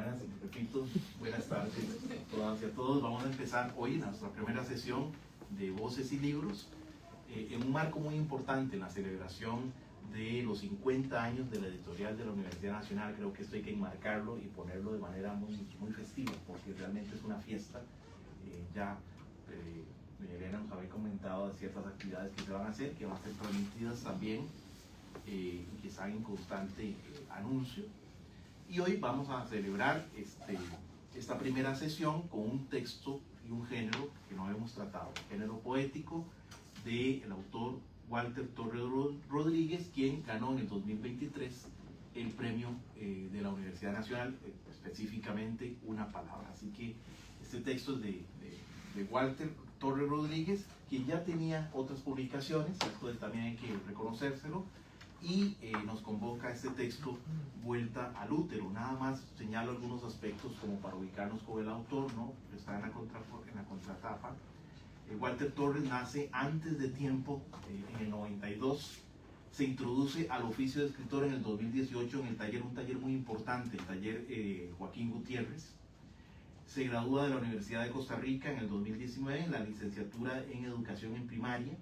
buenas, repito, buenas tardes a todas y a todos. Vamos a empezar hoy nuestra primera sesión de Voces y Libros en un marco muy importante en la celebración de los 50 años de la editorial de la Universidad Nacional. Creo que esto hay que enmarcarlo y ponerlo de manera muy festiva, porque realmente es una fiesta. Elena nos había comentado de ciertas actividades que se van a hacer, que van a ser transmitidas también y que están en constante anuncio. Y hoy vamos a celebrar esta primera sesión con un texto y un género que no hemos tratado, género poético del autor Walter Torres Rodríguez, quien ganó en el 2023 el premio de la Universidad Nacional, específicamente Una Palabra. Así que este texto es de Walter Torres Rodríguez, quien ya tenía otras publicaciones, esto también hay que reconocérselo, y nos convoca este texto Vuelta al útero. Nada más señalo algunos aspectos como para ubicarnos con el autor, ¿no? Está en la contratapa. Walter Torres nace antes de tiempo, en el 92, se introduce al oficio de escritor en el 2018 en el taller, un taller muy importante, el taller Joaquín Gutiérrez. Se gradúa de la Universidad de Costa Rica en el 2019 en la licenciatura en Educación en Primaria.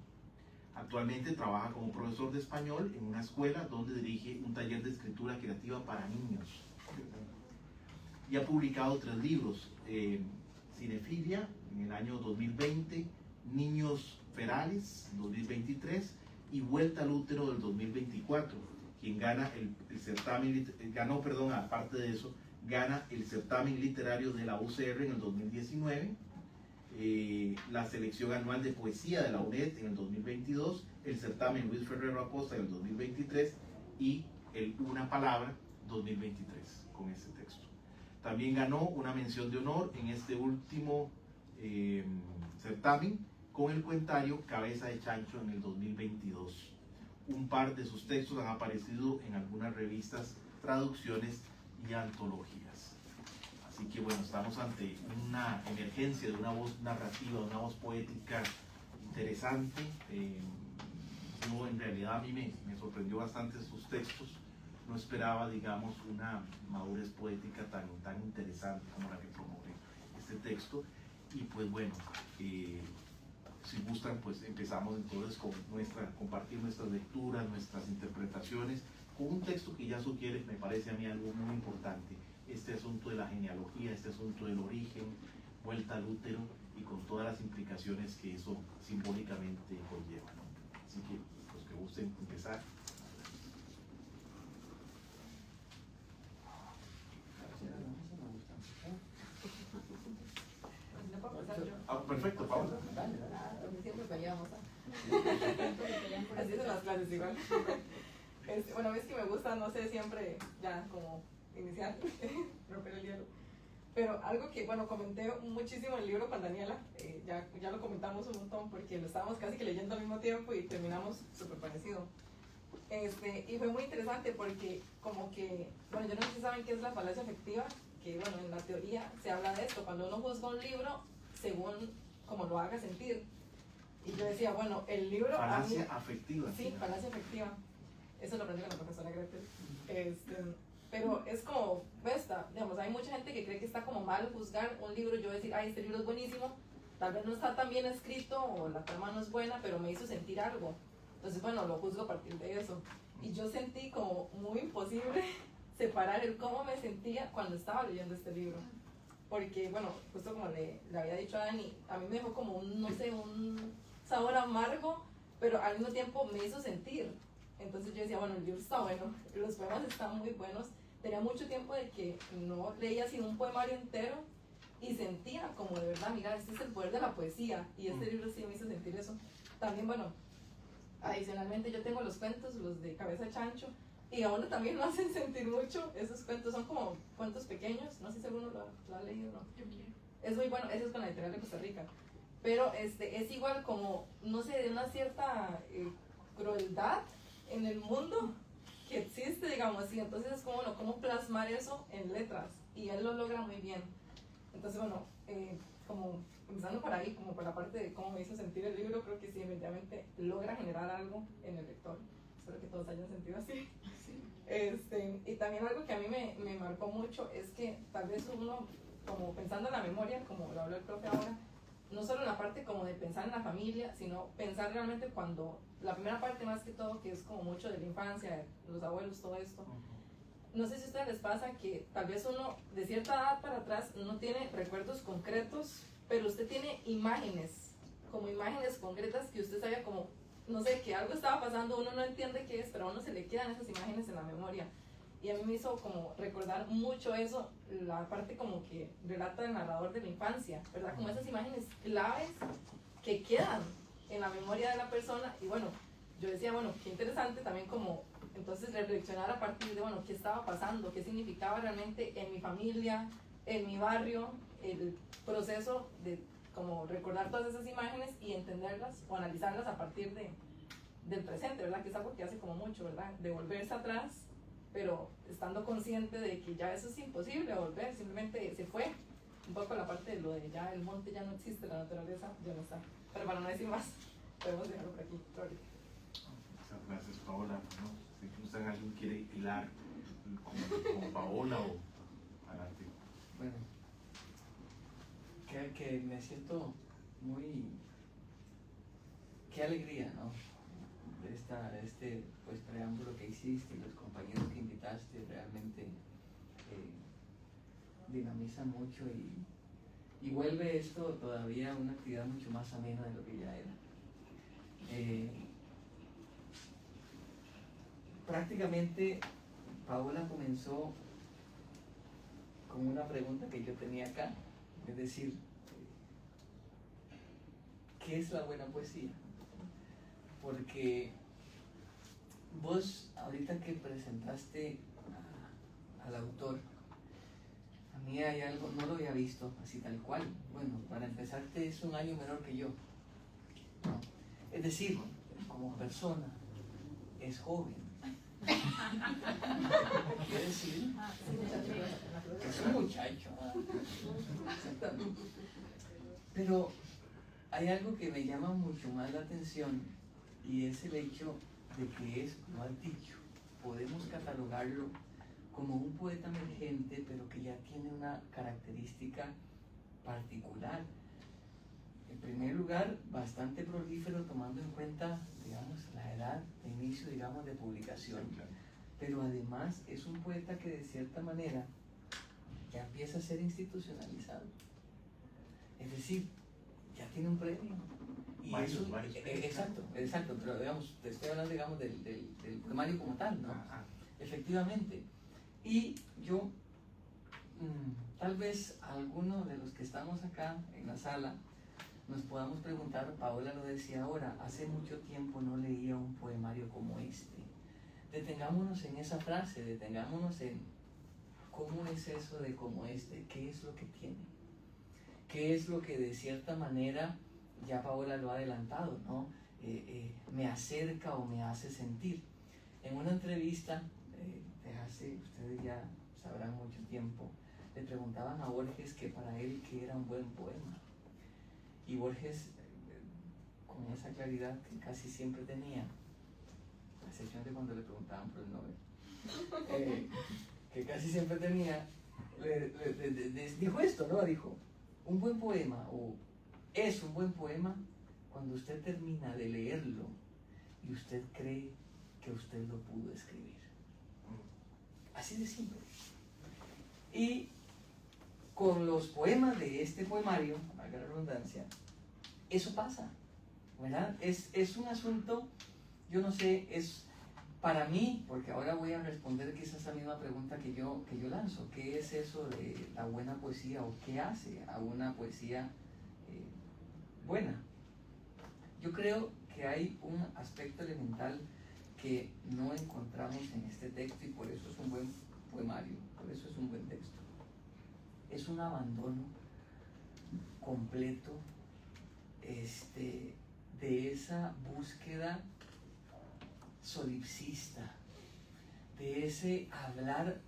Actualmente trabaja como profesor de español en una escuela donde dirige un taller de escritura creativa para niños. Y ha publicado 3 libros, Cinefilia en el año 2020, Niños Ferales 2023 y Vuelta al útero del 2024, quien gana el certamen, aparte de eso, gana el certamen literario de la UCR en el 2019, la selección anual de poesía de la UNED en el 2022, el certamen Luis Ferrero Acosta en el 2023 y el Una Palabra 2023 con este texto. También ganó una mención de honor en este último certamen con el cuentario Cabeza de Chancho en el 2022. Un par de sus textos han aparecido en algunas revistas, traducciones y antologías. Así que bueno, estamos ante una emergencia de una voz narrativa, de una voz poética interesante. En realidad a mí me sorprendió bastante sus textos. No esperaba, digamos, una madurez poética tan interesante como la que promueve este texto. Y pues bueno, si gustan, pues empezamos entonces con compartir nuestras lecturas, nuestras interpretaciones, con un texto que ya sugiere, me parece a mí, algo muy importante, este asunto de la genealogía, este asunto del origen, vuelta al útero y con todas las implicaciones que eso simbólicamente conlleva, ¿no? Así que los que gusten empezar. Perfecto, Paula. Siempre peleamos. Así son las clases igual. Bueno, es que me gusta, no sé, siempre ya como iniciar, romper el hielo. Pero algo que, bueno, comenté muchísimo en el libro con Daniela, ya lo comentamos un montón porque lo estábamos casi que leyendo al mismo tiempo y terminamos súper parecido. Y fue muy interesante porque como que, bueno, yo no sé si saben qué es la falacia afectiva, que bueno, en la teoría se habla de esto, cuando uno juzga un libro según como lo haga sentir. Y yo decía, bueno, el libro... Falacia afectiva. Sí, falacia afectiva. Eso lo aprendí con la profesora Gretel. Pero es como, digamos, hay mucha gente que cree que está como mal juzgar un libro. Yo decir, ay, este libro es buenísimo, tal vez no está tan bien escrito o la trama no es buena, pero me hizo sentir algo. Entonces, bueno, lo juzgo a partir de eso. Y yo sentí como muy imposible separar el cómo me sentía cuando estaba leyendo este libro. Porque, bueno, justo como le había dicho a Dani, a mí me dejó como un, no sé, un sabor amargo, pero al mismo tiempo me hizo sentir. Entonces yo decía, bueno, el libro está bueno, los poemas están muy buenos. Tenía mucho tiempo de que no leía sino un poemario entero y sentía como de verdad, mira, este es el poder de la poesía. Y este libro sí me hizo sentir eso. También, bueno, adicionalmente yo tengo los cuentos, los de Cabeza de Chancho, y a uno también lo hacen sentir mucho. Esos cuentos son como cuentos pequeños, no sé si alguno lo ha leído o no. Es muy bueno, eso es con la editorial de Costa Rica. Pero es igual como, no sé, de una cierta crueldad en el mundo que existe, digamos así. Entonces es como, ¿cómo plasmar eso en letras? Y él lo logra muy bien. Entonces, bueno, como empezando por ahí, como por la parte de cómo me hizo sentir el libro, creo que sí, evidentemente logra generar algo en el lector. Espero que todos hayan sentido así. Sí. Y también algo que a mí me marcó mucho es que tal vez uno, como pensando en la memoria, como lo habló el profe ahora, no solo en la parte como de pensar en la familia, sino pensar realmente cuando, la primera parte más que todo, que es como mucho de la infancia, de los abuelos, todo esto. No sé si a ustedes les pasa que tal vez uno de cierta edad para atrás no tiene recuerdos concretos, pero usted tiene imágenes, como imágenes concretas que usted sabía como, no sé, que algo estaba pasando, uno no entiende qué es, pero a uno se le quedan esas imágenes en la memoria. Y a mí me hizo como recordar mucho eso, la parte como que relata el narrador de la infancia, ¿verdad? Como esas imágenes claves que quedan en la memoria de la persona. Y bueno, yo decía, bueno, qué interesante también como entonces reflexionar a partir de, bueno, qué estaba pasando, qué significaba realmente en mi familia, en mi barrio, el proceso de como recordar todas esas imágenes y entenderlas o analizarlas a partir del presente, ¿verdad? Que es algo que hace como mucho, ¿verdad? De volverse atrás, pero estando consciente de que ya eso es imposible volver, simplemente se fue. Un poco la parte de lo de ya el monte ya no existe, la naturaleza ya no está. Pero para no decir más, podemos dejarlo por aquí. Muchas gracias, Paola. ¿No? Si usted alguien quiere hilar con Paola o adelante. Bueno, que me siento muy... Qué alegría, ¿no? De este pues, preámbulo que hiciste y los compañeros que invitaste realmente dinamizan mucho y vuelve esto todavía una actividad mucho más amena de lo que ya era. Prácticamente Paola comenzó con una pregunta que yo tenía acá, es decir, ¿qué es la buena poesía? Porque vos ahorita que presentaste al autor, a mí hay algo, no lo había visto así tal cual. Bueno, para empezarte es un año menor que yo, ¿no? Es decir, como persona es joven. Quiere decir que es un muchacho. Pero hay algo que me llama mucho más la atención y es el hecho de que es, lo has dicho, podemos catalogarlo como un poeta emergente, pero que ya tiene una característica particular. En primer lugar, bastante prolífero tomando en cuenta, digamos, la edad de inicio, digamos, de publicación. Pero además es un poeta que de cierta manera ya empieza a ser institucionalizado. Es decir, ya tiene un premio. Y varios, eso, varios. Exacto, pero digamos, te estoy hablando, digamos, del poemario como tal, ¿no? Ajá. Efectivamente. Y yo, tal vez alguno de los que estamos acá en la sala, nos podamos preguntar, Paola lo decía ahora, hace mucho tiempo no leía un poemario como este. Detengámonos en esa frase, detengámonos en cómo es eso de como este, qué es lo que tiene, qué es lo que de cierta manera, ya Paola lo ha adelantado, ¿no? Me acerca o me hace sentir. En una entrevista de hace, ustedes ya sabrán mucho tiempo, le preguntaban a Borges que para él qué era un buen poema. Y Borges, con esa claridad que casi siempre tenía, a excepción de cuando le preguntaban por el Nobel, que casi siempre tenía, dijo esto, ¿no? Dijo, un buen poema, o es un buen poema cuando usted termina de leerlo y usted cree que usted lo pudo escribir. Así de simple. Y con los poemas de este poemario, valga la redundancia, eso pasa, ¿verdad? Es un asunto, yo no sé, es para mí, porque ahora voy a responder quizás esa misma pregunta que yo lanzo, ¿qué es eso de la buena poesía o qué hace a una poesía buena? Yo creo que hay un aspecto elemental que no encontramos en este texto y por eso es un buen poemario, por eso es un buen texto. Es un abandono completo de esa búsqueda solipsista, de ese hablar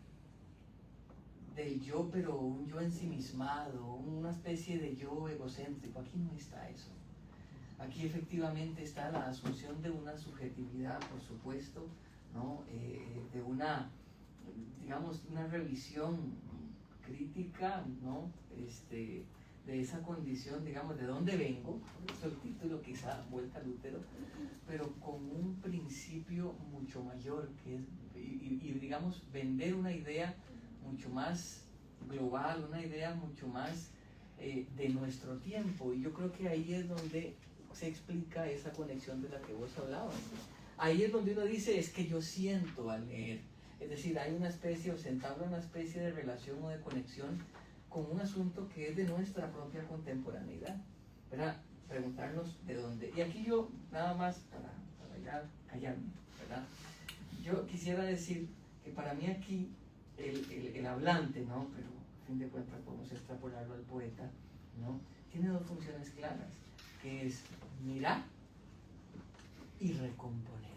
del yo, pero un yo ensimismado, una especie de yo egocéntrico. Aquí no está eso. Aquí efectivamente está la asunción de una subjetividad, por supuesto, ¿no? De una, digamos, una revisión crítica, ¿no? De esa condición, digamos, de dónde vengo, por eso el título quizá Vuelta al Útero, pero con un principio mucho mayor, que es, y digamos, vender una idea mucho más global, una idea mucho más de nuestro tiempo. Y yo creo que ahí es donde se explica esa conexión de la que vos hablabas. Ahí es donde uno dice, es que yo siento al leer. Es decir, hay una especie, o se entabla una especie de relación o de conexión con un asunto que es de nuestra propia contemporaneidad, ¿verdad? Preguntarnos de dónde. Y aquí yo, nada más para ya callarme, ¿verdad? Yo quisiera decir que para mí aquí el hablante, ¿no? Pero a fin de cuentas podemos extrapolarlo al poeta, ¿no? Tiene dos funciones claras, que es mirar y recomponer.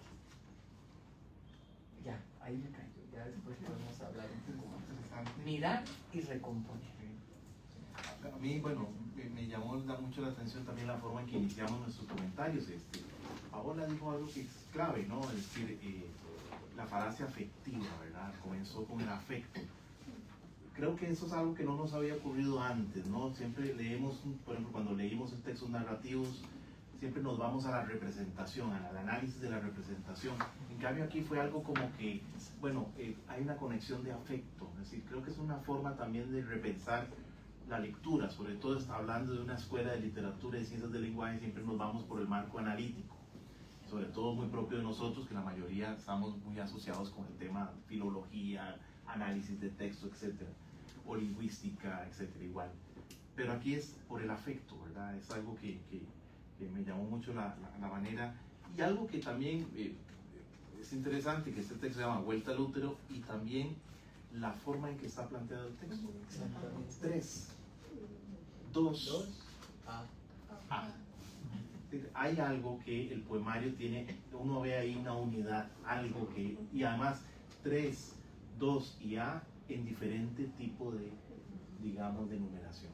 Ya, ahí me callo, ya después podemos hablar un poco más. Mirar y recomponer. A mí, bueno, me llamó mucho la atención también la forma en que iniciamos nuestros comentarios. Paola dijo algo que es clave, ¿no? Es decir, la falacia afectiva, ¿verdad? Comenzó con el afecto. Creo que eso es algo que no nos había ocurrido antes, ¿no? Siempre leemos, por ejemplo, cuando leímos textos narrativos, siempre nos vamos a la representación, al análisis de la representación. En cambio aquí fue algo como que, bueno, hay una conexión de afecto. Es decir, creo que es una forma también de repensar la lectura, sobre todo está hablando de una escuela de literatura y ciencias del lenguaje, siempre nos vamos por el marco analítico, sobre todo muy propio de nosotros, que la mayoría estamos muy asociados con el tema filología, análisis de texto, etcétera, o lingüística, etcétera, igual. Pero aquí es por el afecto, ¿verdad? Es algo que me llamó mucho la manera, y algo que también es interesante, que este texto se llama Vuelta al Útero, y también la forma en que está planteado el texto. 3, 2, A. Hay algo que el poemario tiene, uno ve ahí una unidad, algo que, y además 3, 2 y A en diferente tipo de, digamos, de numeración.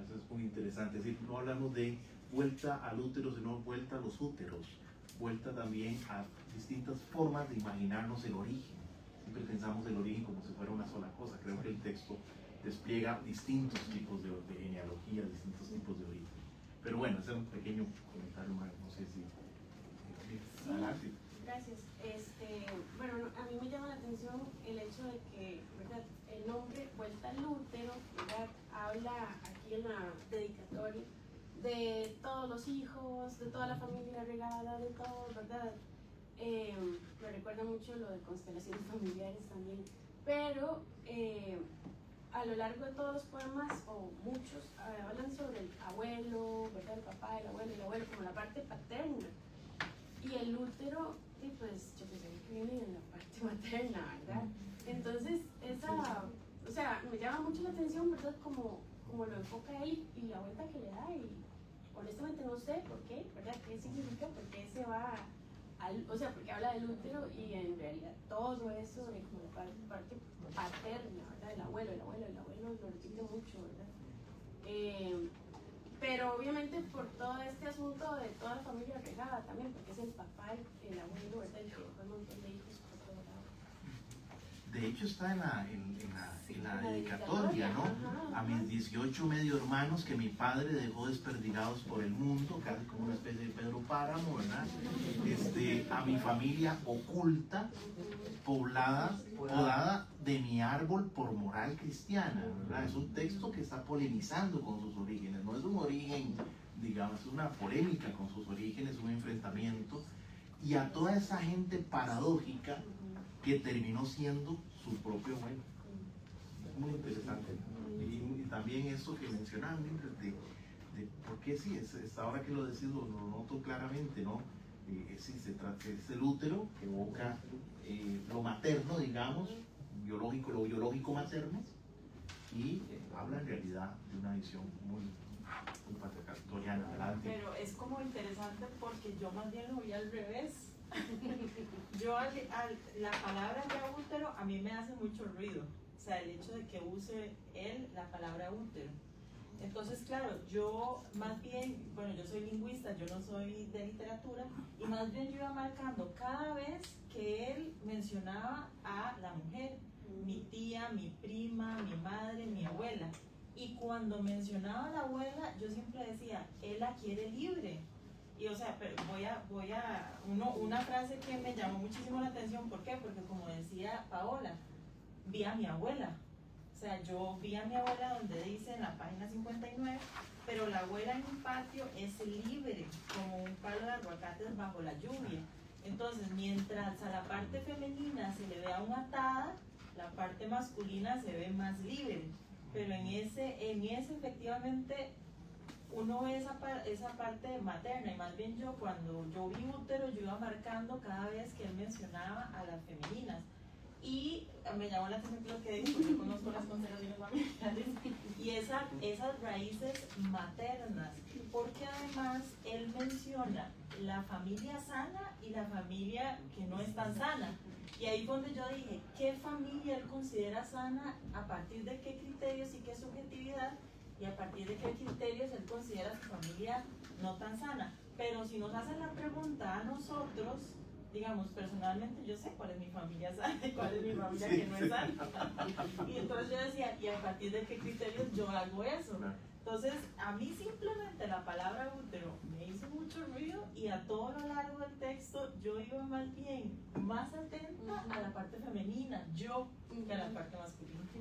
Eso es muy interesante. Es decir, no hablamos de vuelta al útero, sino vuelta a los úteros, vuelta también a distintas formas de imaginarnos el origen. Siempre pensamos el origen como si fuera una sola cosa. Creo que el texto despliega distintos tipos de genealogía, distintos tipos de origen. Pero bueno, ese es un pequeño comentario más, no sé si... Sí, adelante. Gracias. Bueno, a mí me llama la atención el hecho de que, ¿verdad? El nombre Vuelta al Útero, ¿verdad? Habla aquí en la dedicatoria de todos los hijos, de toda la familia regada, de todo, ¿verdad? Me recuerda mucho lo de constelaciones familiares también, pero a lo largo de todos los poemas, o muchos, hablan sobre el abuelo, ¿verdad? El papá, el abuelo, como la parte paterna. Y el útero, y pues yo pensé que viene en la parte materna, ¿verdad? Entonces, o sea, me llama mucho la atención, ¿verdad? Como lo enfoca él y la vuelta que le da, y honestamente no sé por qué, ¿verdad? ¿Qué significa? Porque se va o sea, porque habla del útero y en realidad todo eso de como la parte paterna, ¿verdad? El abuelo lo repite mucho, ¿verdad? Pero obviamente por todo este asunto de toda la familia regada también, porque es el papá, el abuelo, ¿verdad? El que dejó un montón de hijos por todo lado. De hecho está en la dedicatoria, ¿no? Ajá. A mis 18 medio hermanos que mi padre dejó desperdigados por el mundo, casi como una especie de Pedro Páramo, ¿verdad? A mi familia oculta, podada de mi árbol por moral cristiana, ¿verdad? Es un texto que está polemizando con sus orígenes, no es un origen, digamos, es una polémica con sus orígenes, un enfrentamiento, y a toda esa gente paradójica que terminó siendo su propio abuelo. Es muy interesante. Y también eso que mencionaban, de por qué sí, es ahora que lo decís, lo noto claramente, ¿no? Sí, es el útero que evoca lo materno, digamos, lo biológico materno, y habla en realidad de una visión muy patriarcal, adelante. Pero es como interesante porque yo más bien lo vi al revés. Yo la palabra ya útero a mí me hace mucho ruido, o sea, el hecho de que use él la palabra útero, Entonces, claro, yo más bien, bueno, yo soy lingüista, yo no soy de literatura, y más bien yo iba marcando cada vez que él mencionaba a la mujer, mi tía, mi prima, mi madre, mi abuela. Y cuando mencionaba a la abuela, yo siempre decía, él la quiere libre. Y o sea, pero una frase que me llamó muchísimo la atención, ¿por qué? Porque como decía Paola, vi a mi abuela. O sea, yo vi a mi abuela donde dice en la página 59, pero la abuela en un patio es libre, como un palo de aguacates bajo la lluvia. Entonces, mientras a la parte femenina se le ve aún atada, la parte masculina se ve más libre. Pero en ese efectivamente uno ve esa parte materna, y más bien yo cuando yo vi útero yo iba marcando cada vez que él mencionaba a las femeninas. Y me llamó la atención lo que dijo, yo conozco las constelaciones familiares y esas raíces maternas, porque además él menciona la familia sana y la familia que no es tan sana. Y ahí fue donde yo dije, ¿qué familia él considera sana? ¿A partir de qué criterios y qué subjetividad? Y a partir de qué criterios él considera su familia no tan sana. Pero si nos hacen la pregunta a nosotros, digamos, personalmente yo sé cuál es mi familia sana y cuál es mi familia que no es sana. Y entonces yo decía, ¿y a partir de qué criterios yo hago eso? Entonces, a mí simplemente la palabra útero me hizo mucho ruido, y a todo lo largo del texto yo iba más bien más atenta a la parte femenina, yo, que a la parte masculina. Sí,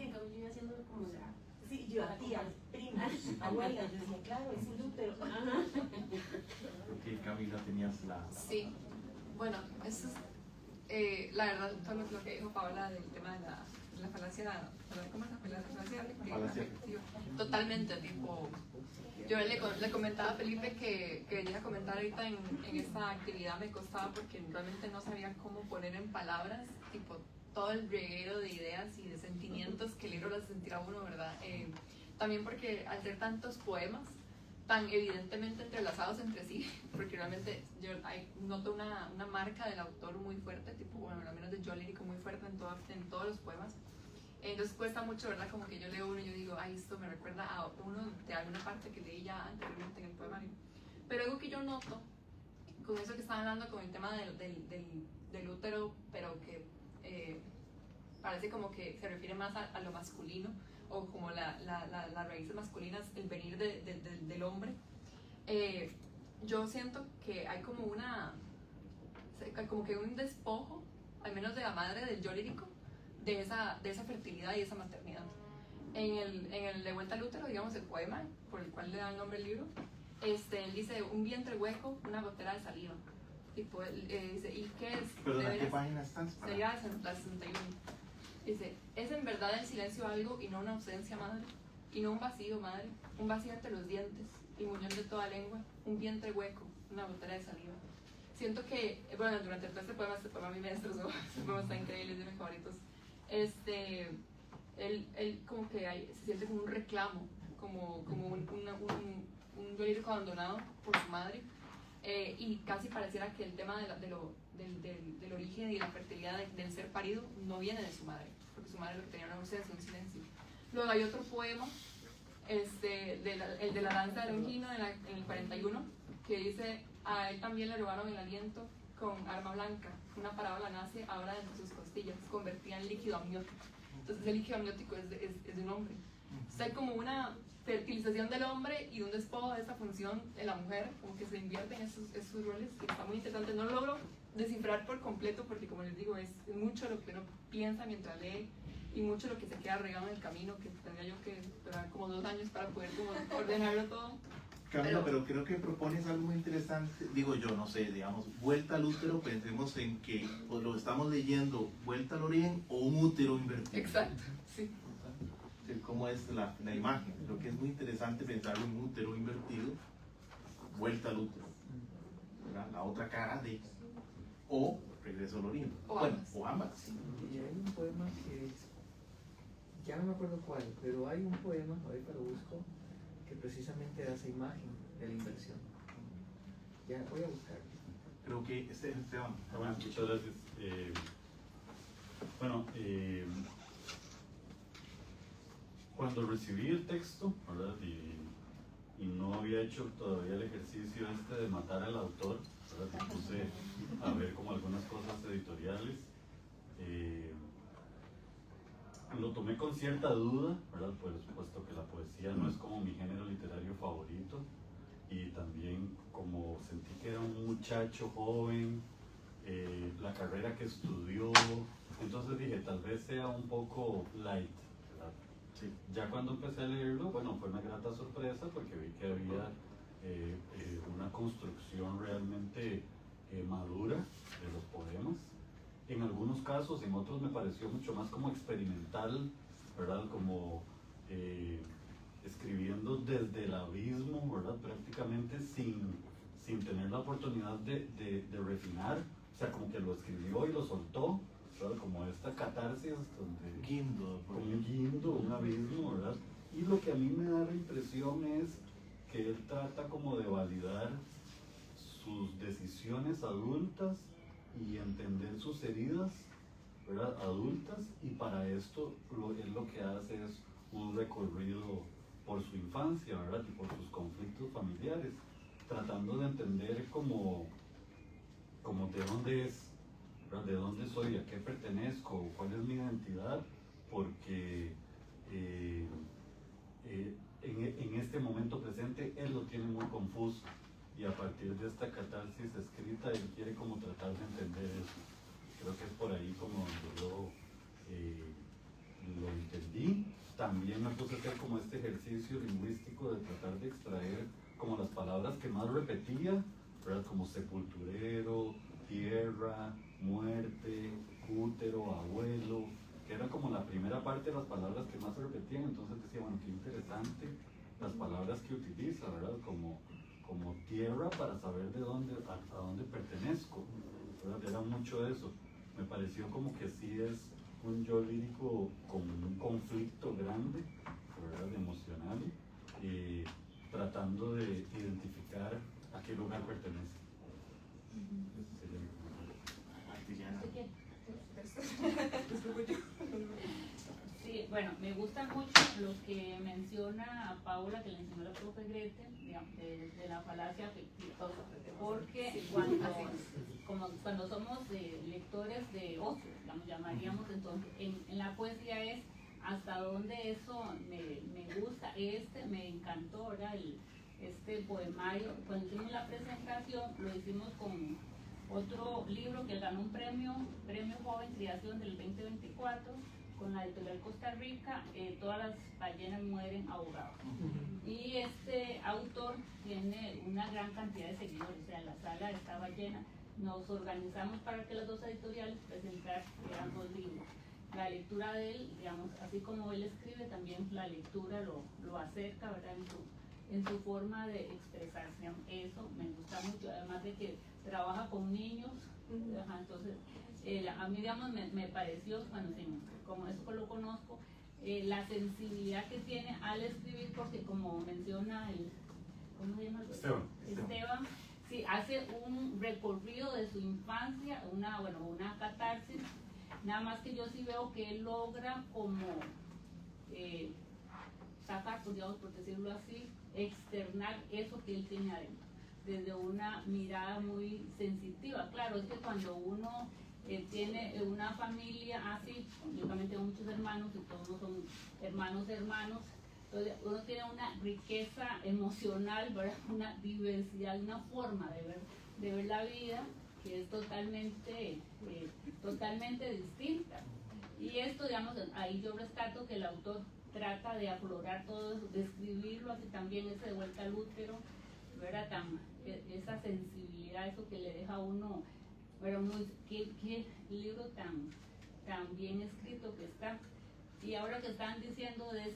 en cambio yo iba haciendo como la... Sí, yo a tías, primos, abuelas, yo decía, claro, es el útero. Ok, Camila, tenías la... Sí, bueno, eso es, la verdad, todo lo que dijo Paola del tema de la falacia, ¿cómo es la falacia? Falacia. Totalmente, tipo, yo le comentaba a Felipe que venía a comentar ahorita en esta actividad me costaba porque realmente no sabía cómo poner en palabras, tipo, todo el reguero de ideas y de sentimientos que el libro lo hace sentir a uno, ¿verdad? También porque al ser tantos poemas tan evidentemente entrelazados entre sí, porque realmente yo noto una marca del autor muy fuerte, tipo, bueno, al menos de yo lírico muy fuerte en todos los poemas. Entonces cuesta mucho, ¿verdad? Como que yo leo uno y yo digo, ay, esto me recuerda a uno de alguna parte que leí ya anteriormente en el poemario. Pero algo que yo noto, con eso que estaba hablando, con el tema del útero, pero que parece como que se refiere más a lo masculino, o como las raíces masculinas, el venir del hombre, yo siento que hay como que un despojo, al menos de la madre del yo lírico, de esa fertilidad y esa maternidad. En el De vuelta al útero, digamos, el poema por el cual le da el nombre al libro, él dice, un vientre hueco, una gotera de saliva. Tipo, dice, ¿y qué es? ¿Pero en qué página estás? Sería la 61. Dice, ¿es en verdad el silencio algo y no una ausencia, madre? Y no un vacío, madre, un vacío entre los dientes y muñón de toda lengua, un vientre hueco, una gotera de saliva. Siento que, bueno, durante todo este poema a mí me destrozó, este poema está increíble, es de mis favoritos. Él como que se siente como un reclamo, como un yo lírico abandonado por su madre, y casi pareciera que el tema del origen y la fertilidad del ser parido no viene de su madre, porque su madre lo que tenía una ausencia, un silencio. Luego hay otro poema, el de la danza de Longino en el 41, que dice, a él también le robaron el aliento con arma blanca, una parábola nace ahora de sus costillas, convertida en líquido amniótico. Entonces el líquido amniótico es de un hombre. Entonces hay como una fertilización del hombre y un despojo de esa función de la mujer, como que se invierten esos roles, que está muy interesante. No lo logro descifrar por completo porque, como les digo, es mucho lo que uno piensa mientras lee y mucho lo que se queda regado en el camino, que tendría yo que esperar como 2 años para poder como ordenarlo todo. Camila, pero creo que propones algo muy interesante. Digo yo, no sé, digamos, vuelta al útero, pensemos en que pues, lo estamos leyendo vuelta al origen o un útero invertido. Exacto, sí. Cómo es la imagen. Creo que es muy interesante pensar en un útero invertido, vuelta al útero, ¿verdad? La otra cara de, o regreso al origen. O bueno, ambas. o ambas. Y hay un poema que es, ya no me acuerdo cuál, pero hay un poema, ahorita lo busco, que precisamente da esa imagen de la inversión. Ya voy a buscar. Creo que Esteban. Bueno, muchas gracias. Cuando recibí el texto, ¿verdad? Y no había hecho todavía el ejercicio de matar al autor, ¿verdad? Me puse a ver como algunas cosas editoriales. Lo tomé con cierta duda, ¿verdad? Por supuesto que la poesía no es como mi género literario favorito, y también como sentí que era un muchacho joven, la carrera que estudió, entonces dije tal vez sea un poco light, ¿verdad? Sí. Ya cuando empecé a leerlo, bueno, fue una grata sorpresa porque vi que había una construcción realmente madura de los poemas. En algunos casos, en otros me pareció mucho más como experimental, ¿verdad? Como escribiendo desde el abismo, ¿verdad? Prácticamente sin tener la oportunidad de refinar, o sea, como que lo escribió y lo soltó, ¿verdad? Como esta catarsis donde... Guindo. Como un guindo, un abismo, ¿verdad? Y lo que a mí me da la impresión es que él trata como de validar sus decisiones adultas y entender sus heridas, ¿verdad? Adultas, y para esto él lo que hace es un recorrido por su infancia, ¿verdad? Y por sus conflictos familiares, tratando de entender como de dónde es, ¿verdad? De dónde soy, a qué pertenezco, cuál es mi identidad, porque en este momento presente él lo tiene muy confuso, y a partir de esta catarsis escrita él quiere como tratar de entender eso. Creo que es por ahí como donde yo lo entendí. También me puse a hacer como este ejercicio lingüístico de tratar de extraer como las palabras que más repetía, ¿verdad? Como sepulturero, tierra, muerte, útero, abuelo, que era como la primera parte de las palabras que más se repetían. Entonces decía, bueno, qué interesante las palabras que utiliza, ¿verdad? Como tierra, para saber de dónde, a dónde pertenezco, ¿verdad? Era mucho eso. Me pareció como que sí es un yo lírico con un conflicto grande, ¿verdad? Emocional, tratando de identificar a qué lugar pertenece. Ese sería mi comentario. Sí, bueno, me gusta mucho lo que menciona Paula, que le enseñó la profe Gretel, digamos, de la falacia afectiva, porque cuando somos este de ocio, digamos, llamaríamos, entonces, en la poesía es hasta donde eso me gusta. Me encantó, ¿verdad? Este poemario, cuando hicimos la presentación, lo hicimos con otro libro que ganó un premio Joven Creación del 2024, con la editorial Costa Rica, Todas las ballenas mueren ahogadas. Y este autor tiene una gran cantidad de seguidores, o sea, la sala estaba llena. Nos organizamos para que las dos editoriales presentaran ambos libros. La lectura de él, digamos, así como él escribe, también la lectura lo acerca, ¿verdad? En su forma de expresarse. Digamos, eso me gusta mucho, además de que trabaja con niños. Entonces, a mí, digamos, me pareció, bueno, como eso lo conozco, la sensibilidad que tiene al escribir, porque como menciona ¿cómo se llama? Esteban, sí, hace un recorrido de su infancia, una catarsis. Nada más que yo sí veo que él logra como sacar, digamos, por decirlo así, externar eso que él tiene adentro, desde una mirada muy sensitiva. Claro, es que cuando uno tiene una familia así, yo también tengo muchos hermanos y todos no son hermanos, entonces uno tiene una riqueza emocional, ¿verdad? Una diversidad, una forma de ver la vida que es totalmente distinta. Y esto, digamos, ahí yo rescato que el autor trata de aflorar todo eso, de escribirlo así también, ese de vuelta al útero, ¿verdad? Esa sensibilidad, eso que le deja a uno, ¿verdad? Qué libro tan bien escrito que está. Y ahora que están diciendo de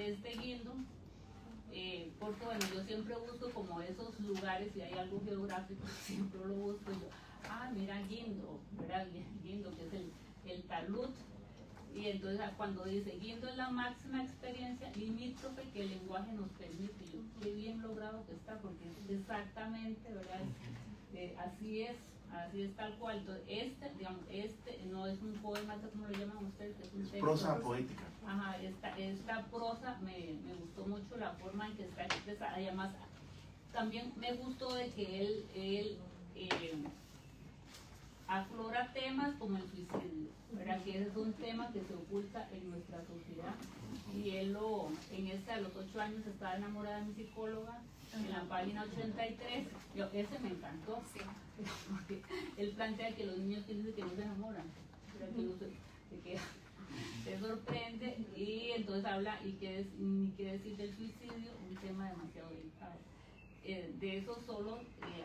este guindo, porque bueno, yo siempre busco como esos lugares, si hay algo geográfico, siempre lo busco yo. Mira Guindo, ¿verdad? Guindo, que es el talud. Y entonces cuando dice Guindo es la máxima experiencia limítrofe que el lenguaje nos permite, qué bien logrado que está, porque es exactamente, ¿verdad? Así es así es tal cual. Entonces, digamos, no es un poema, ¿cómo lo llaman ustedes? Es un texto. Prosa poética. Ajá, esta prosa me gustó mucho la forma en que está expresada. Además, también me gustó de que él aflora temas como el suicidio, ¿verdad? Que ese es un tema que se oculta en nuestra sociedad. Y él a los 8 años estaba enamorada de mi psicóloga, en la página 83, ese me encantó, sí. Porque él plantea que los niños dicen que no se enamoran, que se sorprende, y entonces habla, y ni qué decir del suicidio, un tema demasiado delicado. De eso solo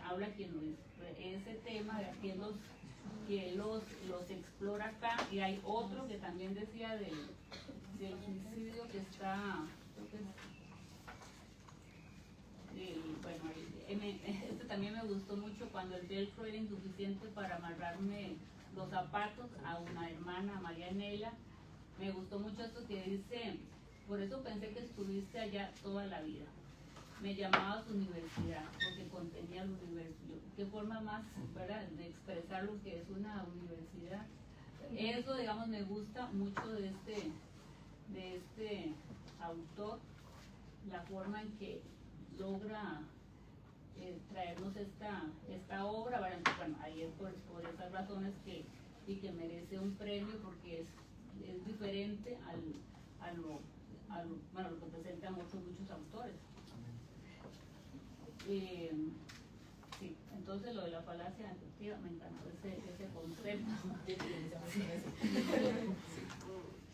habla quien lo es, ese tema de quien los explora acá. Y hay otro que también decía del suicidio, que está, creo que este también me gustó mucho, cuando el velcro era insuficiente para amarrarme los zapatos a una hermana, María Nela. Me gustó mucho esto que dice: por eso pensé que estuviste allá toda la vida. Me llamaba a su universidad porque contenía el universo. Qué forma más, ¿verdad?, de expresar lo que es una universidad. Eso, digamos, me gusta mucho de este autor, la forma en que logra traernos esta obra. Bueno, ahí es por esas razones que merece un premio, porque es diferente a lo que presentan muchos autores. Sí, entonces lo de la falacia afectiva me encantó ese concepto.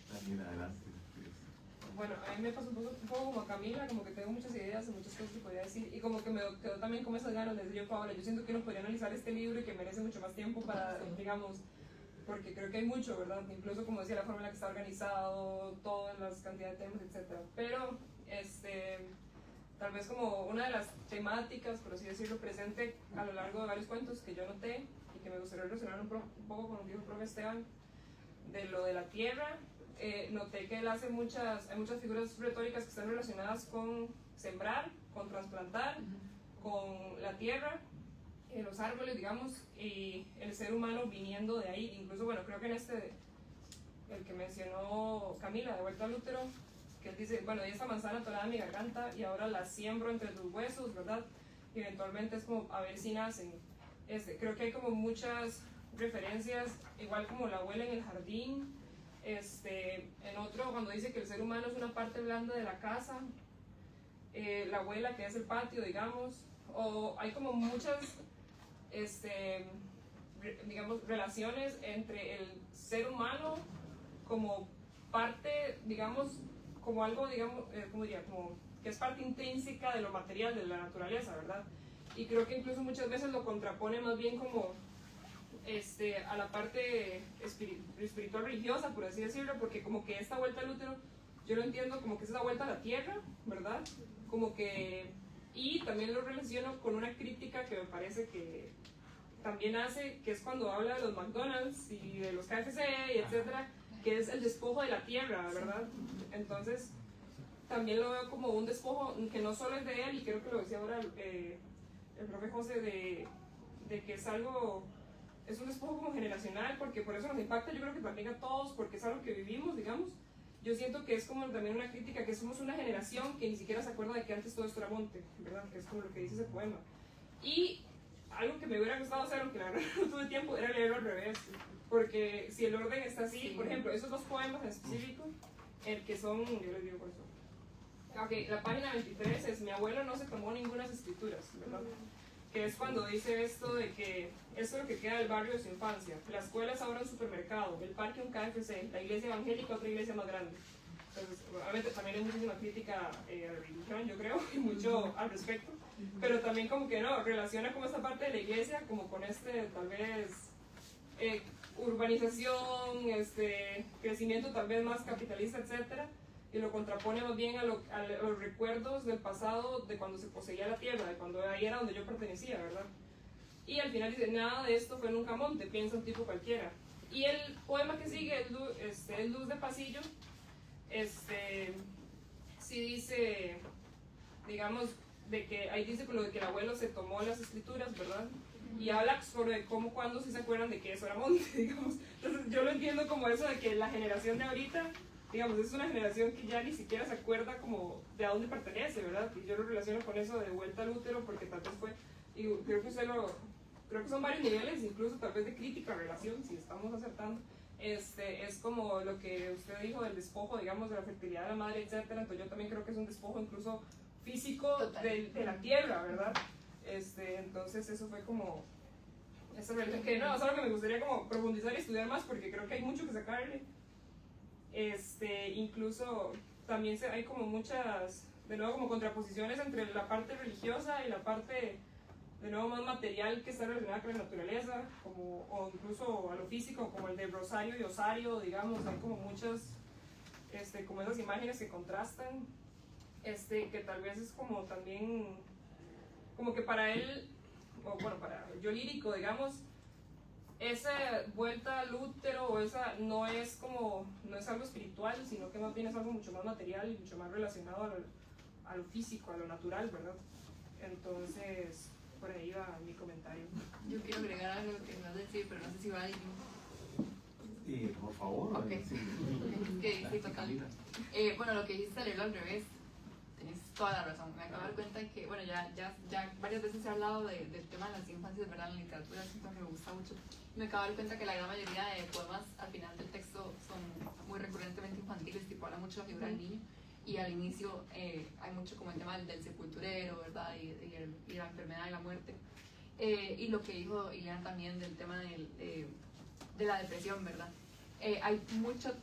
También adelante. Bueno, a mí me pasó un poco como a Camila, como que tengo muchas ideas y muchas cosas que podría decir, y como que me quedó también como esas ganas de decir yo, Paola, yo siento que uno podría analizar este libro y que merece mucho más tiempo para, digamos, porque creo que hay mucho, ¿verdad? Incluso, como decía, la forma en la que está organizado, todas las cantidades de temas, etc. Pero, tal vez como una de las temáticas, por así decirlo, presente a lo largo de varios cuentos que yo noté y que me gustaría relacionar un poco con lo que dijo el profe Esteban, de lo de la tierra. Noté que él hace hay muchas figuras retóricas que están relacionadas con sembrar, con trasplantar, con la tierra, los árboles, digamos, y el ser humano viniendo de ahí. Incluso, bueno, creo que en el que mencionó Camila, de Vuelta al Útero, que él dice, bueno, y esta manzana atorada en mi garganta y ahora la siembro entre tus huesos, ¿verdad? Y eventualmente es como a ver si nacen. Creo que hay como muchas referencias, igual como la abuela en el jardín. En otro, cuando dice que el ser humano es una parte blanda de la casa, la abuela que es el patio, digamos, o hay como muchas, digamos, relaciones entre el ser humano como parte, digamos, como algo, digamos, ¿cómo diría? Como que es parte intrínseca de lo material, de la naturaleza, ¿verdad? Y creo que incluso muchas veces lo contrapone más bien como a la parte espiritual religiosa, por así decirlo, porque como que esta vuelta al útero, yo lo entiendo como que es la vuelta a la tierra, ¿verdad? Como que, y también lo relaciono con una crítica que me parece que también hace, que es cuando habla de los McDonald's y de los KFC y etcétera, que es el despojo de la tierra, ¿verdad? Entonces, también lo veo como un despojo que no solo es de él, y creo que lo decía ahora el profe José, de que es algo, es un despojo como generacional, porque por eso nos impacta, yo creo que también a todos, porque es algo que vivimos, digamos. Yo siento que es como también una crítica, que somos una generación que ni siquiera se acuerda de que antes todo esto era monte, ¿verdad? Que es como lo que dice ese poema. Y algo que me hubiera gustado hacer, aunque la verdad no tuve tiempo, era leerlo al revés. Porque si el orden está así, sí. Por ejemplo, esos dos poemas en específico, el que son, yo les digo por eso. Ok, la página 23 es: mi abuelo no se tomó ninguna escrituras, ¿verdad? Que es cuando dice esto de que esto es lo que queda del barrio de su infancia. La escuela es ahora un supermercado, el parque un KFC, la iglesia evangélica otra iglesia más grande. Entonces, obviamente también hay muchísima crítica a la religión, yo creo, y mucho al respecto. Pero también como que no, relaciona como esta parte de la iglesia como con tal vez, urbanización, crecimiento tal vez más capitalista, etcétera, y lo contrapone más bien a los recuerdos del pasado, de cuando se poseía la tierra, de cuando ahí era donde yo pertenecía, ¿verdad? Y al final dice, nada de esto fue nunca monte, piensa un tipo cualquiera. Y el poema que sigue es Luz de Pasillo, sí dice, digamos, de que ahí dice lo de que el abuelo se tomó las escrituras, ¿verdad? y habla sobre cómo cuando sí se acuerdan de que eso era monte, digamos. Entonces yo lo entiendo como eso de que la generación de ahorita, digamos, es una generación que ya ni siquiera se acuerda como de a dónde pertenece, ¿verdad? Y yo lo relaciono con eso de vuelta al útero porque tal vez fue, y creo que son varios niveles, incluso tal vez de crítica a relación, si estamos acertando. Es como lo que usted dijo del despojo, digamos, de la fertilidad de la madre, etcétera. Entonces yo también creo que es un despojo incluso físico de la tierra, ¿verdad? Entonces eso fue como esa relación que no, es algo que me gustaría como profundizar y estudiar más porque creo que hay mucho que sacarle. Incluso también hay como muchas, de nuevo, como contraposiciones entre la parte religiosa y la parte, de nuevo, más material que está relacionada con la naturaleza, como, o incluso a lo físico, como el de Rosario y Osario, digamos. Hay como muchas, como esas imágenes que contrastan, que tal vez es como también, como que para él, o bueno, para yo lírico, digamos, esa vuelta al útero o esa no es algo espiritual, sino que más bien es algo mucho más material y mucho más relacionado a lo físico, a lo natural, ¿verdad? Entonces, por ahí va mi comentario. Yo quiero agregar algo que no decir, pero no sé si va a ir. Por favor. Ok. Sí. Sí, total. Bueno, lo que dijiste leerlo al revés, tenés toda la razón. Me acabo de dar cuenta de que, bueno, ya varias veces he hablado del tema de las infancias, ¿verdad? En la literatura, siempre me gusta mucho. Me acabo de dar cuenta que la gran mayoría de poemas al final del texto son muy recurrentemente infantiles, tipo habla mucho de la figura del niño. Y al inicio hay mucho como el tema del sepulturero, ¿verdad? Y la enfermedad y la muerte. Y lo que dijo Ileana también del tema de la depresión, ¿verdad? Hay mucho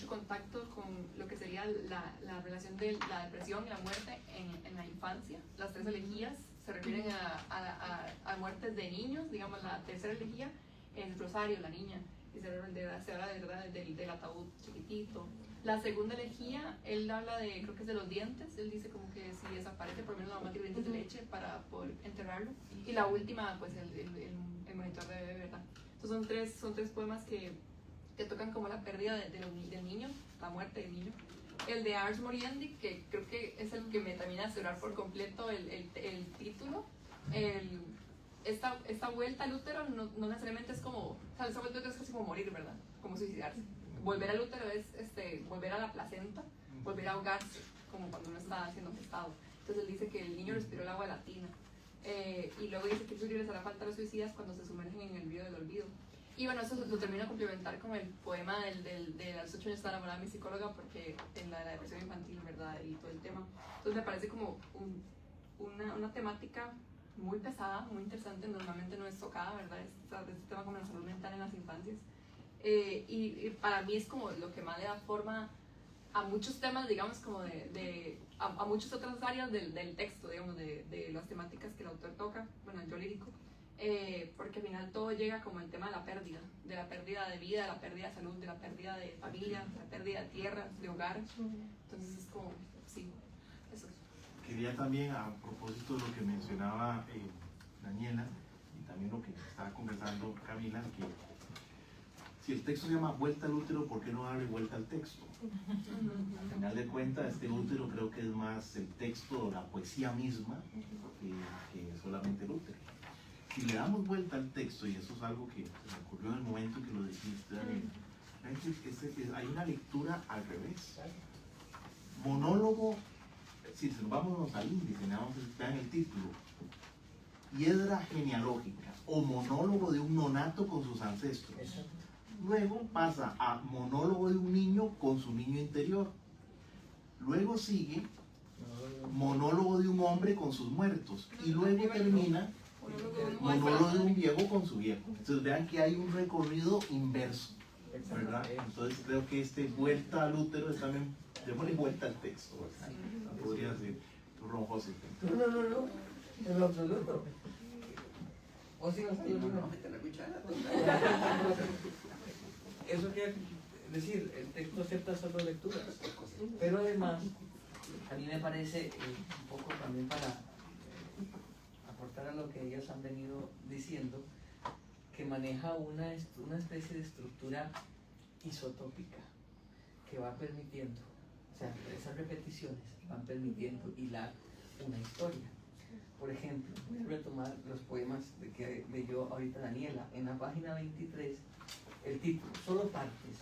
contacto con lo que sería la relación de la depresión y la muerte en la infancia. Las tres elegías se refieren a muertes de niños, digamos. La tercera elegía es Rosario, la niña, y se habla de verdad del ataúd chiquitito. La segunda elegía, él habla de, creo que es de los dientes, él dice como que si desaparece por lo menos la mamá tiene dientes de leche para poder enterrarlo. Y la última, pues el monitor de bebé, ¿verdad? Entonces son tres poemas que tocan como la pérdida del niño, la muerte del niño. El de Ars Moriendi, que creo que es el que me termina de cerrar por completo el título. Esta vuelta al útero no necesariamente es como, o sea, esta vuelta al útero es casi como morir, ¿verdad? Como suicidarse. Volver al útero es volver a la placenta, volver a ahogarse, como cuando uno está siendo gestado. Entonces él dice que el niño respiró el agua latina. Y luego dice que les hará falta a los suicidas cuando se sumergen en el río del olvido. Y bueno, eso lo termino de complementar con el poema de a los 8 años estaba enamorada de mi psicóloga, porque en la depresión infantil, ¿verdad? Y todo el tema. Entonces me parece como una temática muy pesada, muy interesante, normalmente no es tocada, ¿verdad? Este tema como la salud mental en las infancias. Y para mí es como lo que más le da forma a muchos temas, digamos, como a muchas otras áreas del texto, digamos, de las temáticas que el autor toca, bueno, yo lírico, porque al final todo llega como el tema de la pérdida de vida, de la pérdida de salud, de la pérdida de familia, de la pérdida de tierra, de hogar. Entonces es como, sí, eso. Quería también, a propósito de lo que mencionaba Daniela y también lo que estaba conversando Camila, que si el texto se llama Vuelta al útero, ¿por qué no darle vuelta al texto? Al final de cuentas, este útero creo que es más el texto, la poesía misma, que solamente el útero. Si le damos vuelta al texto, y eso es algo que se me ocurrió en el momento que lo dijiste, Daniel, hay una lectura al revés. Monólogo, si vamos al índice, vean el título, Hiedra genealógica o monólogo de un nonato con sus ancestros. Luego pasa a monólogo de un niño con su niño interior. Luego sigue monólogo de un hombre con sus muertos. Y luego termina monólogo de un viejo con su viejo. Entonces vean que hay un recorrido inverso, ¿verdad? Entonces creo que vuelta al útero es también, démosle vuelta al texto, ¿verdad? Podría ser. Tú, Ron José. No, en lo absoluto. O si no está no mete la cuchara. Eso quiere decir, el texto acepta solo lecturas, pero además, a mí me parece un poco también para aportar a lo que ellas han venido diciendo, que maneja una especie de estructura isotópica que va permitiendo, o sea, esas repeticiones van permitiendo hilar una historia. por ejemplo, voy a retomar los poemas de que leyó ahorita Daniela. En la página 23, el título, solo partes.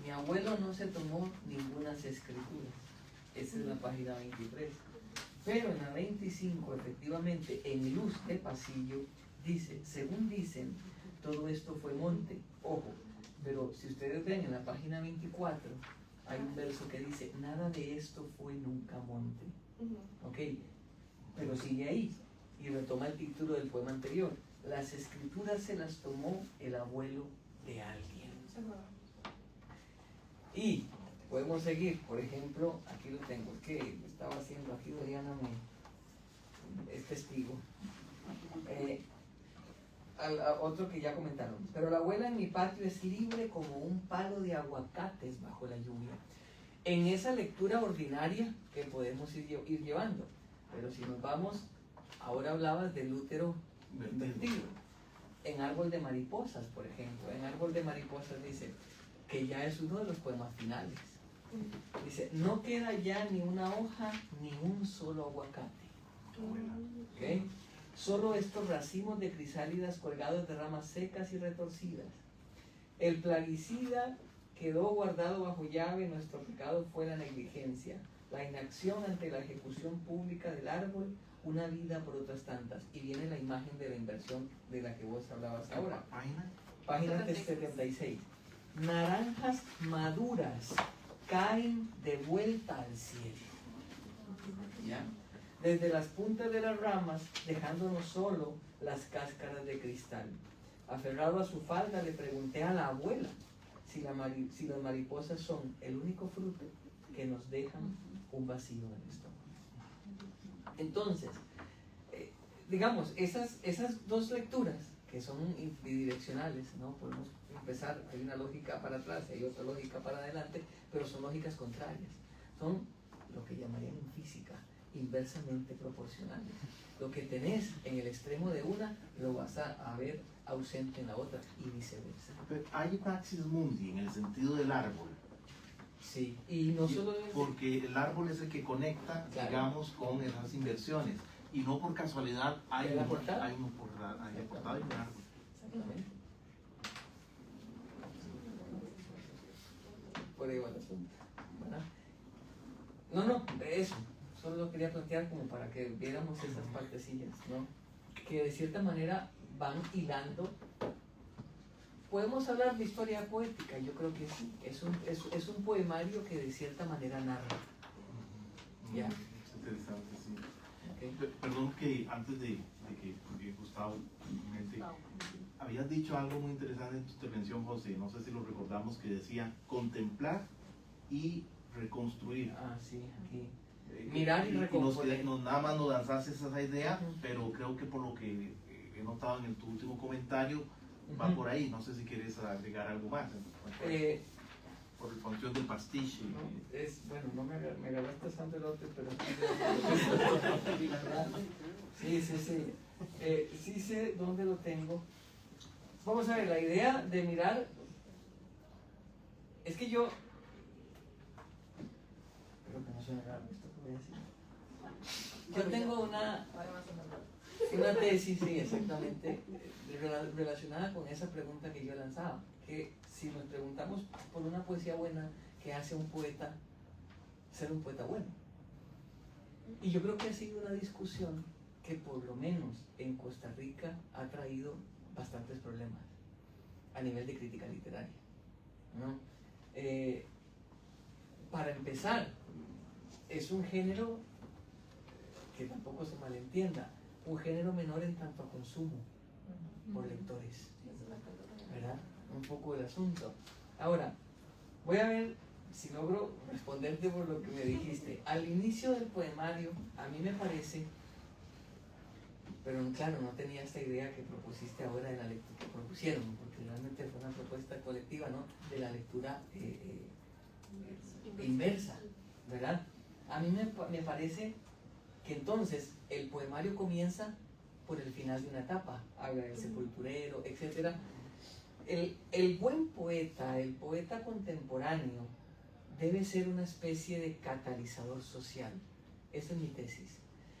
Mi abuelo no se tomó ninguna escrituras. Esa es la página 23. Pero en la 25, efectivamente, en luz de pasillo, dice, según dicen, todo esto fue monte. Ojo, pero si ustedes ven en la página 24, hay un verso que dice, nada de esto fue nunca monte. ¿Ok? Pero sigue ahí y retoma el título del poema anterior. Las escrituras se las tomó el abuelo de alguien. Y podemos seguir, por ejemplo, aquí lo tengo, es que estaba haciendo, aquí Doriana es testigo. Otro que ya comentaron. Pero la abuela en mi patio es libre como un palo de aguacates bajo la lluvia. En esa lectura ordinaria que podemos ir llevando. Pero si nos vamos, ahora hablabas del útero invertido. En Árbol de Mariposas, por ejemplo. En Árbol de Mariposas dice que ya es uno de los poemas finales. Dice, no queda ya ni una hoja ni un solo aguacate. ¿Okay? Solo estos racimos de crisálidas colgados de ramas secas y retorcidas. El plaguicida quedó guardado bajo llave, nuestro pecado fue la negligencia, la inacción ante la ejecución pública del árbol, una vida por otras tantas. Y viene la imagen de la inversión de la que vos hablabas ahora. Página 76. Naranjas maduras caen de vuelta al cielo. ¿Ya? Desde las puntas de las ramas, dejándonos solo las cáscaras de cristal. Aferrado a su falda, le pregunté a la abuela si las mariposas son el único fruto que nos dejan un vacío en el estómago. Entonces, digamos, esas dos lecturas que son bidireccionales, ¿no? Podemos empezar, hay una lógica para atrás y hay otra lógica para adelante, pero son lógicas contrarias. Son lo que llamarían en física inversamente proporcionales. Lo que tenés en el extremo de una, lo vas a ver ausente en la otra y viceversa. Pero hay un axis mundi en el sentido del árbol. Sí, y no solo porque el árbol es el que conecta, claro, digamos, con esas inversiones. Y no por casualidad hay la portada. Hay la portada y un árbol. Exactamente. Por ahí va el asunto, ¿verdad? No, eso. Solo lo quería plantear como para que viéramos esas partecillas, ¿no? Que de cierta manera van hilando. Podemos hablar de historia poética, yo creo que sí. Es un poemario que de cierta manera narra. ¿Ya? Es interesante, sí. Okay. Perdón que antes de que Gustavo comente, habías dicho algo muy interesante en tu intervención, José, no sé si lo recordamos, que decía contemplar y reconstruir. Ah, sí, aquí. Mirar y recomponer. Nada más nos lanzaste esa idea, pero creo que por lo que he notado en tu último comentario, va por ahí. No sé si quieres agregar algo más. Por la función del pastiche. Bueno, no me agarraste usando el otro, pero sí. Sí sé dónde lo tengo. Vamos a ver, la idea de mirar es que yo creo que no suena raro esto que voy a decir. Yo tengo una tesis, sí, exactamente, relacionada con esa pregunta que yo lanzaba, que si nos preguntamos por una poesía buena, ¿qué hace un poeta ser un poeta bueno? Y yo creo que ha sido una discusión que por lo menos en Costa Rica ha traído bastantes problemas a nivel de crítica literaria, ¿no? Para empezar, es un género que tampoco se malentienda, un género menor en tanto a consumo por lectores, ¿verdad? Un poco el asunto. Ahora, voy a ver si logro responderte por lo que me dijiste. Al inicio del poemario, a mí me parece, pero claro, no tenía esta idea que propusiste ahora de la lectura, que propusieron, porque realmente fue una propuesta colectiva, ¿no? De la lectura inversa, ¿verdad? A mí me parece que entonces el poemario comienza por el final de una etapa, habla del sepulturero, etc. El buen poeta, el poeta contemporáneo, debe ser una especie de catalizador social. Esa es mi tesis.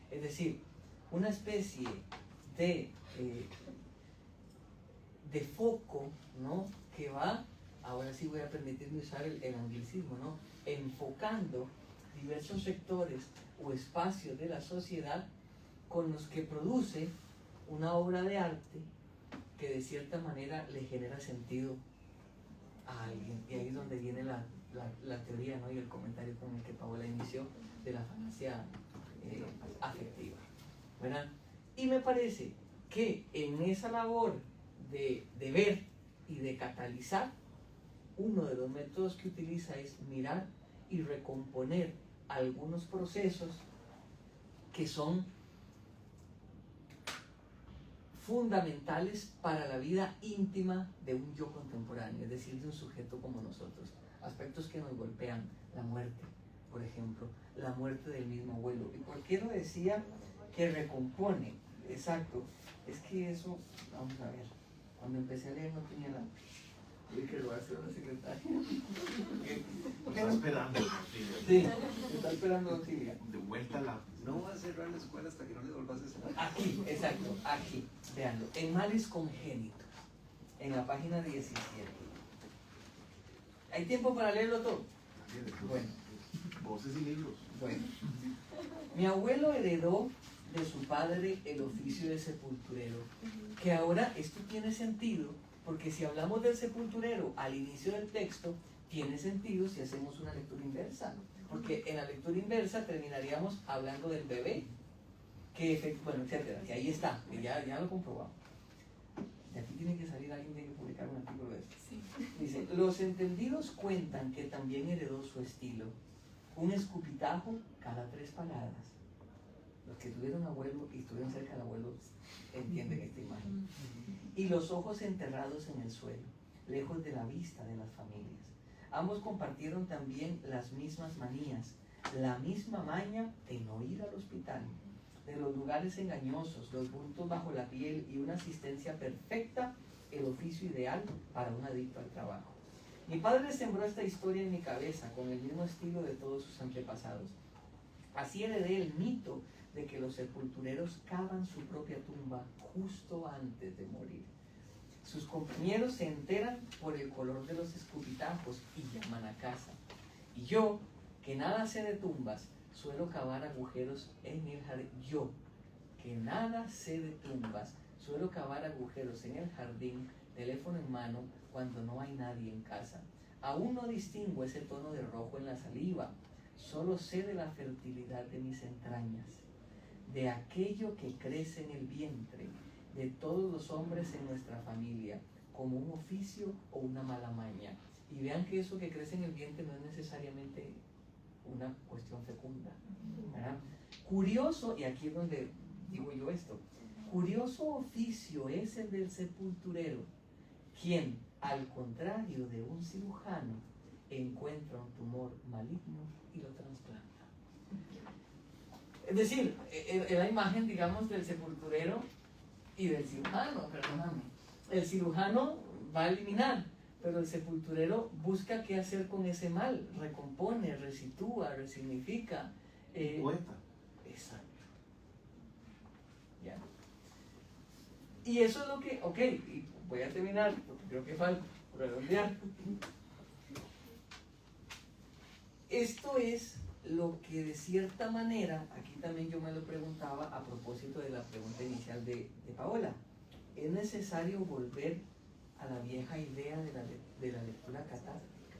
Es decir, una especie de foco, ¿no? Que va, ahora sí voy a permitirme usar el anglicismo, ¿no? Enfocando diversos sectores o espacios de la sociedad con los que produce una obra de arte que de cierta manera le genera sentido a alguien. Y ahí es donde viene la teoría, ¿no? Y el comentario con el que Paola inició de la falacia afectiva, ¿verdad? Y me parece que en esa labor de ver y de catalizar, uno de los métodos que utiliza es mirar y recomponer algunos procesos que son fundamentales para la vida íntima de un yo contemporáneo, es decir, de un sujeto como nosotros. Aspectos que nos golpean, la muerte, por ejemplo, la muerte del mismo abuelo. ¿Y por qué lo decía que recompone? Exacto, es que eso, vamos a ver, cuando empecé a leer no tenía la... Tuve que robarse a la secretaria. Está esperando, Sí, está esperando Silvia. de vuelta a la... No va a cerrar la escuela hasta que no le volvás a cerrar. Aquí, exacto, aquí, veanlo, en males congénitos, en la página 17. ¿Hay tiempo para leerlo todo? Bueno. Voces y libros. Bueno, mi abuelo heredó de su padre el oficio de sepulturero, que ahora esto tiene sentido, porque si hablamos del sepulturero al inicio del texto, tiene sentido si hacemos una lectura inversa, porque en la lectura inversa terminaríamos hablando del bebé, que, bueno, etcétera, que ahí está, que ya lo comprobamos. De aquí tiene que salir alguien, tiene que publicar un artículo de esto. Sí. Dice, los entendidos cuentan que también heredó su estilo, un escupitajo cada 3 palabras. Los que tuvieron abuelo y estuvieron cerca del abuelo entienden esta imagen. Y los ojos enterrados en el suelo, lejos de la vista de las familias. Ambos compartieron también las mismas manías, la misma maña de no ir al hospital, de los lugares engañosos, los bultos bajo la piel y una asistencia perfecta, el oficio ideal para un adicto al trabajo. Mi padre sembró esta historia en mi cabeza con el mismo estilo de todos sus antepasados. Así heredé el mito de que los sepultureros cavan su propia tumba justo antes de morir. Sus compañeros se enteran por el color de los escupitajos y llaman a casa. Y yo, que nada sé de tumbas, suelo cavar agujeros en el jardín. Yo, que nada sé de tumbas, suelo cavar agujeros en el jardín, teléfono en mano, cuando no hay nadie en casa. Aún no distingo ese tono de rojo en la saliva, solo sé de la fertilidad de mis entrañas, de aquello que crece en el vientre, de todos los hombres en nuestra familia, como un oficio o una mala maña. Y vean que eso que crece en el vientre no es necesariamente una cuestión fecunda, ¿verdad? Curioso, y aquí es donde digo yo esto, curioso oficio es el del sepulturero, quien, al contrario de un cirujano, encuentra un tumor maligno y lo trasplanta. Es decir, es la imagen, digamos, del sepulturero y del cirujano, perdóname. El cirujano va a eliminar, pero el sepulturero busca qué hacer con ese mal, recompone, resitúa, resignifica. Poeta. Exacto. Ya. Y eso es lo que, ok, y voy a terminar, porque creo que falta redondear. Esto es lo que de cierta manera, aquí también yo me lo preguntaba a propósito de la pregunta inicial de Paola, ¿es necesario volver a la vieja idea de la lectura catártica?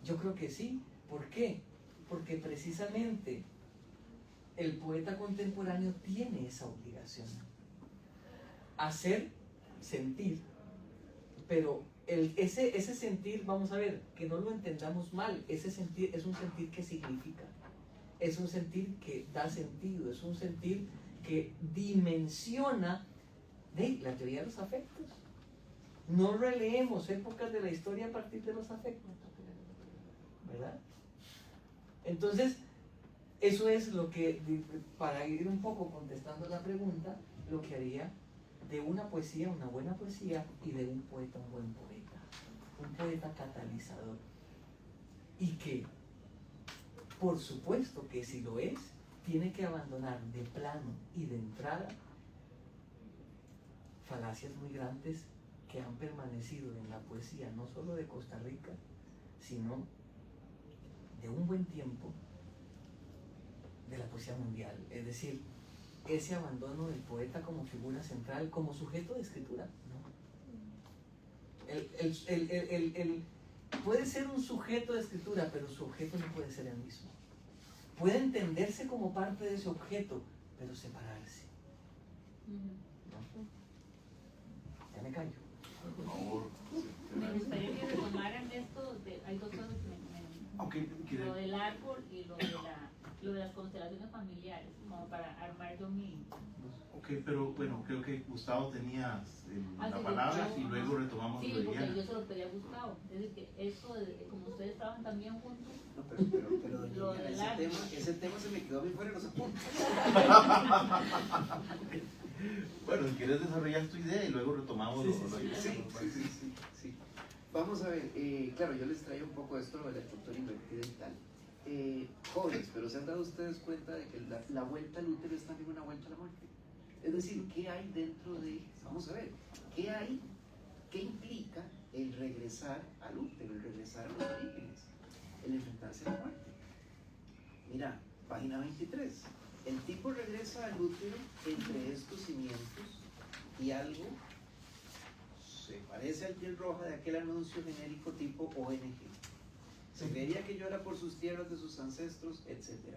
Yo creo que sí. ¿Por qué? Porque precisamente el poeta contemporáneo tiene esa obligación. Hacer sentir, pero ese sentir, vamos a ver, que no lo entendamos mal, ese sentir es un sentir que significa, es un sentir que da sentido, es un sentir que dimensiona la teoría de los afectos. No releemos épocas de la historia a partir de los afectos, ¿verdad? Entonces, eso es lo que, para ir un poco contestando la pregunta, lo que haría de una poesía una buena poesía y de un poeta un buen poeta, un poeta catalizador. Y que, por supuesto que si lo es, tiene que abandonar de plano y de entrada falacias muy grandes que han permanecido en la poesía, no solo de Costa Rica, sino de un buen tiempo de la poesía mundial. Es decir, ese abandono del poeta como figura central, como sujeto de escritura, ¿no? Puede ser un sujeto de escritura, pero su objeto no puede ser el mismo. Puede entenderse como parte de ese objeto, pero separarse. ¿No? Ya me callo. Por favor. Me gustaría que retomaran esto, hay dos cosas que lo del árbol y lo de las constelaciones familiares, como para armar yo mi... Ok, pero bueno, creo que Gustavo tenía la sí, palabra y yo- luego retomamos Sí, lo de porque Diana. yo se lo pedí a Gustavo. Es decir, que eso, como ustedes trabajan también juntos, No, pero doña Lo Diana, del arte. ese tema se me quedó a mí fuera de los apuntes. Bueno, si quieres desarrollar tu idea y luego retomamos lo de Diana. Sí. Vamos a ver, claro, yo les traigo un poco esto de la estructura invertida y tal. Jóvenes, pero ¿se han dado ustedes cuenta de que la vuelta al útero es también una vuelta a la muerte? Es decir, ¿qué hay dentro de, vamos a ver, qué hay, qué implica el regresar al útero, el regresar a los orígenes, el enfrentarse a la muerte? Mira, página 23. El tipo regresa al útero entre estos cimientos y algo se parece al piel roja de aquel anuncio genérico tipo ONG. Se creería que llora por sus tierras de sus ancestros, etc.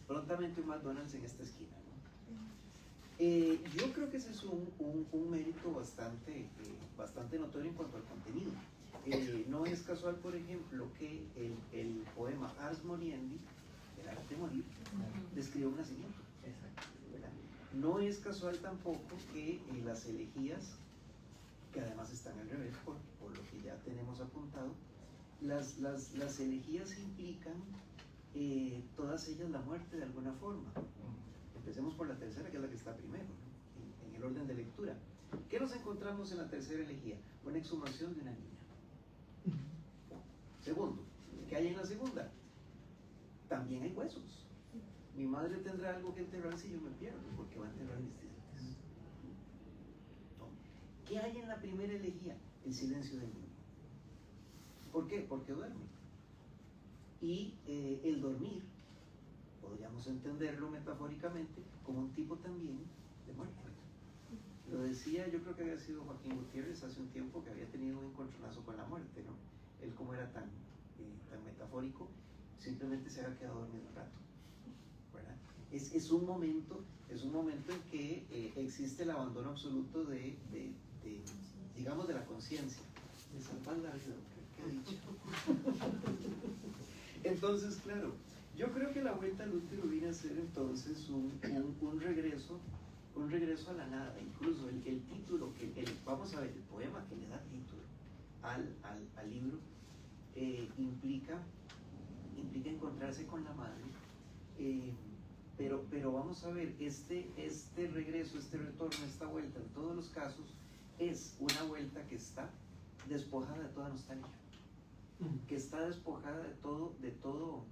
Prontamente un McDonald's en esta esquina, ¿no? Yo creo que ese es un mérito bastante notorio en cuanto al contenido. No es casual, por ejemplo, que el poema Ars Moriendi, el arte de morir, describe un nacimiento. ¿Verdad? No es casual tampoco que las elegías, que además están al revés, por lo que ya tenemos apuntado, las elegías implican todas ellas la muerte de alguna forma. Empecemos por la tercera, que es la que está primero, ¿no? En el orden de lectura. ¿Qué nos encontramos en la tercera elegía? Una exhumación de una niña. Segundo, ¿qué hay en la segunda? También hay huesos. Mi madre tendrá algo que enterrar si yo me pierdo, porque va a enterrar mis dientes. ¿No? ¿Qué hay en la primera elegía? El silencio del niño. ¿Por qué? Porque duerme. Y el dormir, podríamos entenderlo metafóricamente como un tipo también de muerte. Lo decía, yo creo que había sido Joaquín Gutiérrez hace un tiempo, que había tenido un encontronazo con la muerte, ¿no? Él, como era tan metafórico, simplemente se había quedado dormido un rato, ¿verdad? Es un momento en que existe el abandono absoluto digamos, de la conciencia, de salvar la vida. ¿Qué he dicho? Entonces, claro, yo creo que la vuelta al útero viene a ser entonces un regreso a la nada. Incluso el título, vamos a ver, el poema que le da título al libro implica encontrarse con la madre, pero vamos a ver, este regreso, este retorno, esta vuelta, en todos los casos, es una vuelta que está despojada de toda nostalgia, que está despojada de todo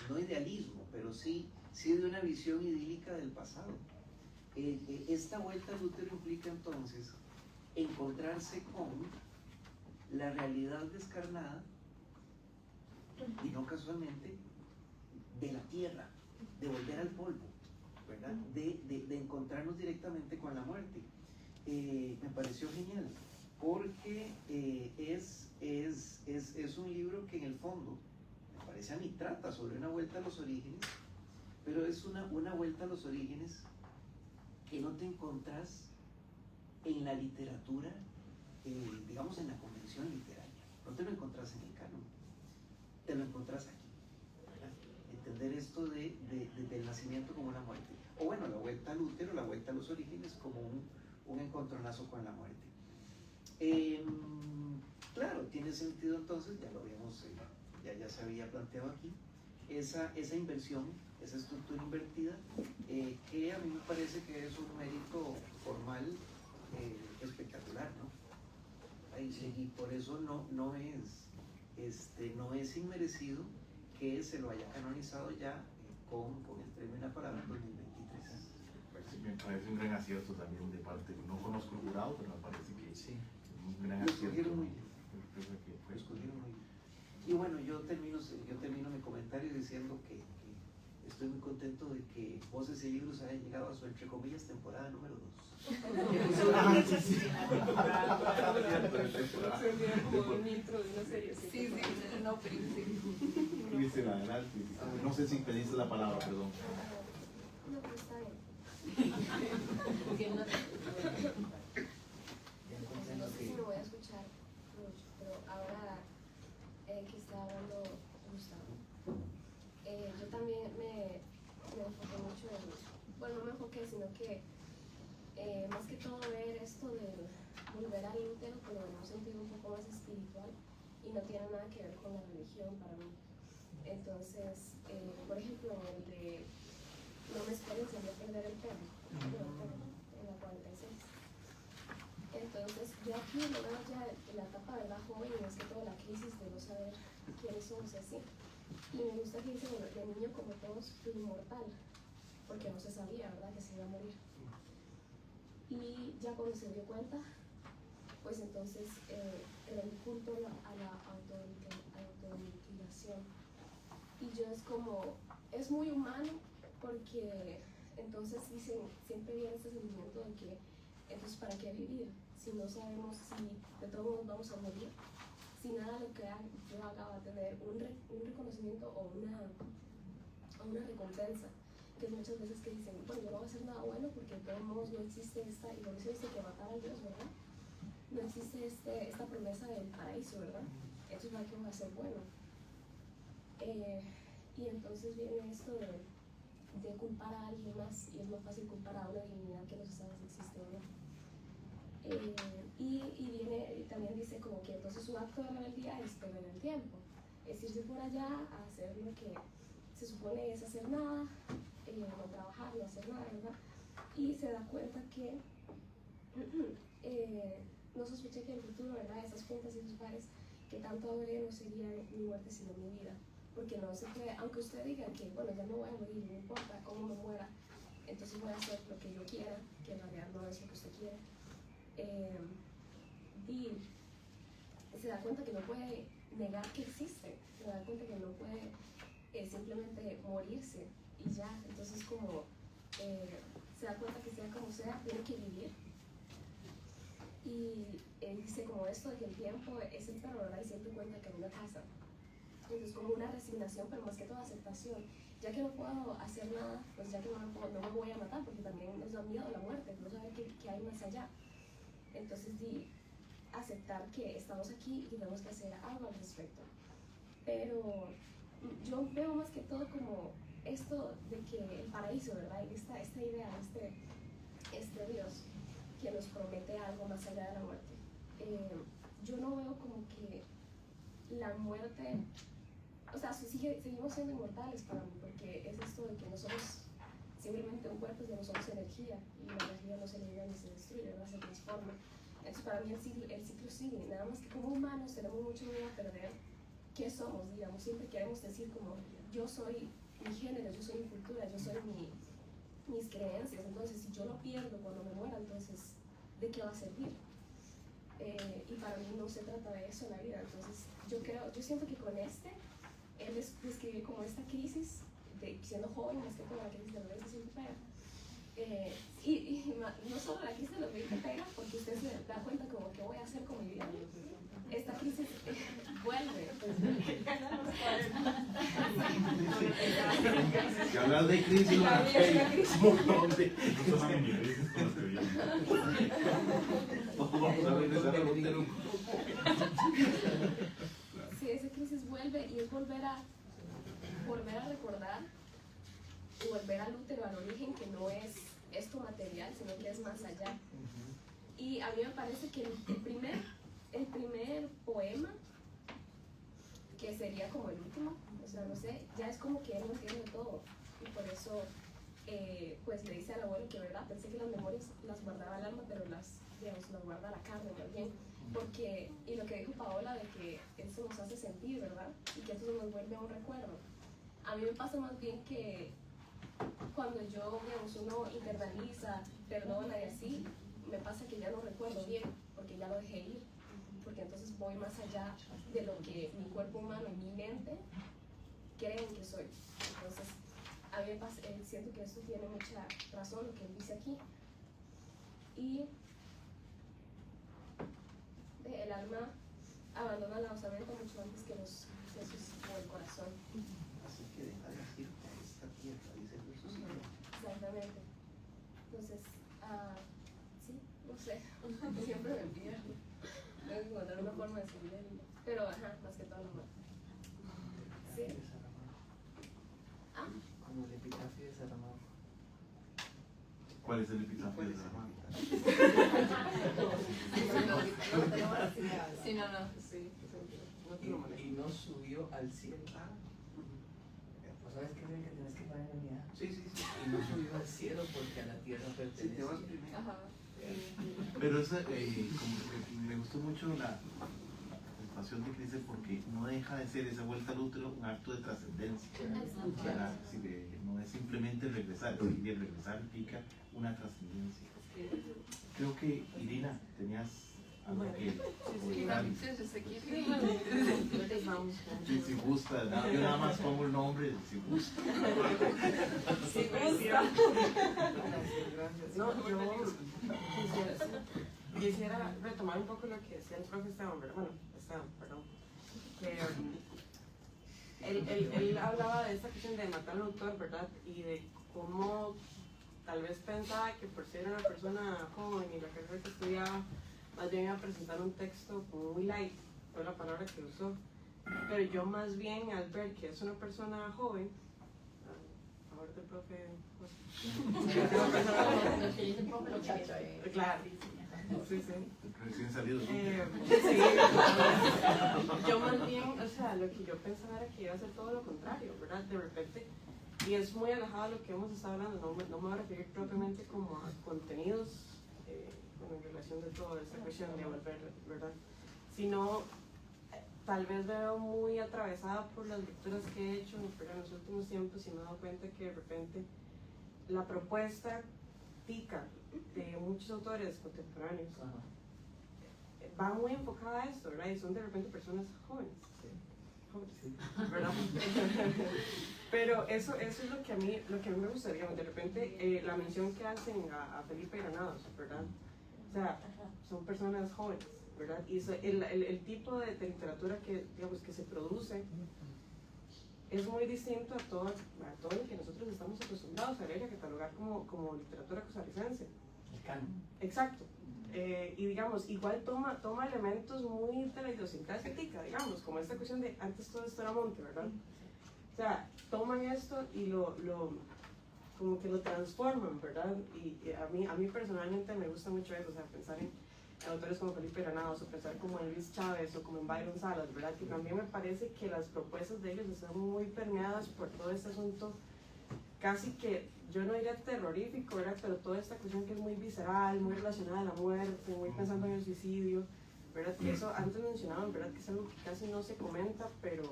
no idealismo, pero sí de una visión idílica del pasado. Esta vuelta al útero implica entonces encontrarse con la realidad descarnada, y no casualmente, de la tierra, de volver al polvo, ¿verdad? De encontrarnos directamente con la muerte. Me pareció genial, porque es un libro que en el fondo, me parece a mí, trata sobre una vuelta a los orígenes, pero es una vuelta a los orígenes que no te encontrás en la literatura, digamos en la convención literaria. No te lo encontrás en el canon, te lo encontrás aquí, ¿verdad? Entender esto del nacimiento como una muerte, o bueno, la vuelta al útero, la vuelta a los orígenes como un encontronazo con la muerte. Claro, tiene sentido entonces, ya lo habíamos, ya se había planteado aquí, esa inversión, esa estructura invertida, que a mí me parece que es un mérito formal espectacular, ¿no? Y por eso no es inmerecido que se lo haya canonizado ya con el premio La Parada 2023. Me parece un gran acierto también de parte, no conozco el jurado, pero me parece que Sí, un gran lo acierto. escogieron muy bien. Fue Lo escogieron muy bien. Y bueno, yo termino mi comentario diciendo que estoy muy contento de que Voces y Libros haya llegado a su, entre comillas, temporada número 2. Como un intro de una serie. Sí, no, pero sí. Cristian, adelante. No sé si pediste la palabra, perdón. No, pero está bien. Porque no- No sé si me voy a escuchar mucho, pero ahora que está hablando Gustavo, yo también me enfoqué mucho en, bueno, no me enfoqué, sino que más que todo ver esto de volver al útero, pero en un sentido un poco más espiritual y no tiene nada que ver con la religión para mí. Entonces, por ejemplo, el de no me esperen si voy a perder el perro, en la 46. Entonces, yo aquí lo veo ya en la etapa de la joven y es que toda la crisis de no saber quiénes somos y así. Y me gusta que dice, bueno, de niño como todos fui inmortal, porque no se sabía, ¿verdad?, que se iba a morir. Y ya cuando se dio cuenta, pues entonces era el culto a la automutilación. Y yo es como, es muy humano, porque entonces dicen, siempre viene este sentimiento de que, entonces, ¿para qué vivir? Si no sabemos si de todos modos vamos a morir, si nada de lo que yo haga va a tener un reconocimiento o una recompensa, que muchas veces que dicen, bueno, yo no voy a hacer nada bueno porque de todos modos no existe esta, y por eso dice que matar a Dios, ¿verdad? No existe esta promesa del paraíso, ¿verdad? Entonces, ¿para qué voy a ser bueno? Y entonces viene esto de culpar a alguien más, y es más fácil culpar a una divinidad que no se sabe si existe o no. Y también dice como que entonces su acto de rebeldía es perder el tiempo, es irse por allá a hacer lo que se supone es hacer nada, no trabajar, no hacer nada, ¿verdad? Y se da cuenta que no sospeché que en el futuro, ¿verdad?, esas juntas y esos bares, que tanto habré no sería mi muerte sino mi vida, porque no se puede, aunque usted diga que, bueno, ya me voy a morir, no importa cómo me muera, entonces voy a hacer lo que yo quiera, que en realidad no es lo que usted quiere. Y se da cuenta que no puede negar que existe, se da cuenta que no puede simplemente morirse y ya. Entonces como se da cuenta que sea como sea, tiene que vivir. Y dice como esto de que el tiempo es el perro, ¿verdad? Y siempre cuenta que en una casa. Entonces como una resignación, pero más que todo aceptación. Ya que no puedo hacer nada, pues ya que no me voy a matar, porque también nos da miedo la muerte, no saber qué hay más allá. Entonces aceptar que estamos aquí y tenemos que hacer algo al respecto. Pero yo veo más que todo como esto de que el paraíso, ¿verdad? Y esta idea, este Dios que nos promete algo más allá de la muerte. Yo no veo como que la muerte, o sea, seguimos siendo inmortales para mí, porque es esto de que no somos simplemente un cuerpo, sino somos energía, y la energía no se elimina ni se destruye, ¿verdad?, se transforma. Entonces para mí el ciclo sigue, nada más que como humanos tenemos mucho miedo a perder qué somos, digamos, siempre queremos decir como yo soy mi género, yo soy mi cultura, yo soy mis creencias, entonces si yo lo pierdo cuando me muera, entonces ¿de qué va a servir? Y para mí no se trata de eso en la vida. Entonces yo siento que con él describe como esta crisis de siendo joven, más que toda la crisis de los 20 siempre pega. Y no solo la crisis de los 20 pega, porque usted se da cuenta como que voy a hacer con mi vida. Esta crisis vuelve. Si hablas de crisis, un montón de Estos son mini crisis con los que vienen. vamos a regresar al útero. Sí, esa crisis vuelve y es volver a recordar y volver al útero, al origen, que no es esto material, sino que es más allá. Y a mí me parece que el primer poema, que sería como el último, o sea, no sé, ya es como que él no entiende todo, y por eso pues le dice al abuelo que, verdad, pensé que las memorias las guardaba el alma, pero las guarda la carne más bien, porque, y lo que dijo Paola de que eso nos hace sentir, ¿verdad? Y que eso nos vuelve a un recuerdo. A mí me pasa más bien que cuando yo, digamos, uno internaliza, perdona y así, me pasa que ya no recuerdo bien, porque ya lo dejé ir, porque entonces voy más allá de lo que mi cuerpo humano y mi mente creen que soy. Entonces, a mí me pasa, siento que esto tiene mucha razón, lo que él dice aquí. Y el alma abandona la osamenta mucho antes que los sesos o el corazón. Así que deja de decir esta tierra, dice Jesús. Exactamente. Entonces, sí, no sé, siempre me pierdo. Tengo que encontrar una forma de seguir el hilo. Pero, ajá, más que todo lo malo. Sí. Como el epitafio de Saramago. ¿Cuál es el epitafio de Saramago? Sí, no. Y no subió al cielo. ¿Sabes qué es el que tienes que poner en unidad? Sí. Y no subió al cielo porque a la tierra Si pertenece. te vas primero. Ajá. Pero esa, como que me gustó mucho la pasión de Cristo porque no deja de ser esa vuelta al útero un acto de trascendencia. ¿Verdad? Sí, no es simplemente regresar, y el regresar implica una trascendencia. Creo que Irina, tenías algo que comentar. Si gusta, yo nada más pongo el nombre, si gusta. Sí, gusta. No, yo quisiera retomar un poco lo que decía el profe Esteban, perdón. Él hablaba de esta cuestión de matar al autor, ¿verdad? Y de cómo tal vez pensaba que por ser una persona joven y la carrera que estudiaba, más bien iba a presentar un texto como muy light, fue la palabra que usó. Pero yo más bien al ver que es una persona joven, a favor del profe José. Claro. Sí. Recién salido. Sí. Yo más bien, o sea, lo que yo pensaba era que iba a ser todo lo contrario, ¿verdad? De repente, y es muy alejado de lo que hemos estado hablando, no me voy a referir propiamente como a contenidos en relación de toda esta cuestión de volver, ¿verdad? Sino, tal vez me veo muy atravesada por las lecturas que he hecho en los últimos tiempos y me he dado cuenta que de repente la propuesta tica de muchos autores contemporáneos va muy enfocada a esto, ¿verdad? Y son de repente personas jóvenes, ¿verdad? Pero eso es lo que a mí me gustaría, de repente la mención que hacen a Felipe Granados, ¿verdad? O sea, son personas jóvenes, ¿verdad? Y el tipo de literatura que, digamos, que se produce es muy distinto a todo lo que nosotros estamos acostumbrados a leer y a catalogar como literatura costarricense. El canon. Exacto. Y digamos, igual toma elementos muy de la idiosincrasia tica, digamos, como esta cuestión de antes todo esto era monte, ¿verdad? O sea, toman esto y como que lo transforman, ¿verdad? Y a mí personalmente me gusta mucho eso, o sea, pensar en autores como Felipe Granados, o pensar como en Luis Chávez o como en Byron Salas, ¿verdad? Que también me parece que las propuestas de ellos están muy permeadas por todo este asunto, casi que, yo no diría terrorífico, ¿verdad? Pero toda esta cuestión que es muy visceral, muy relacionada a la muerte, muy pensando en el suicidio, ¿verdad? Que eso antes mencionaban, ¿verdad? Que es algo que casi no se comenta, pero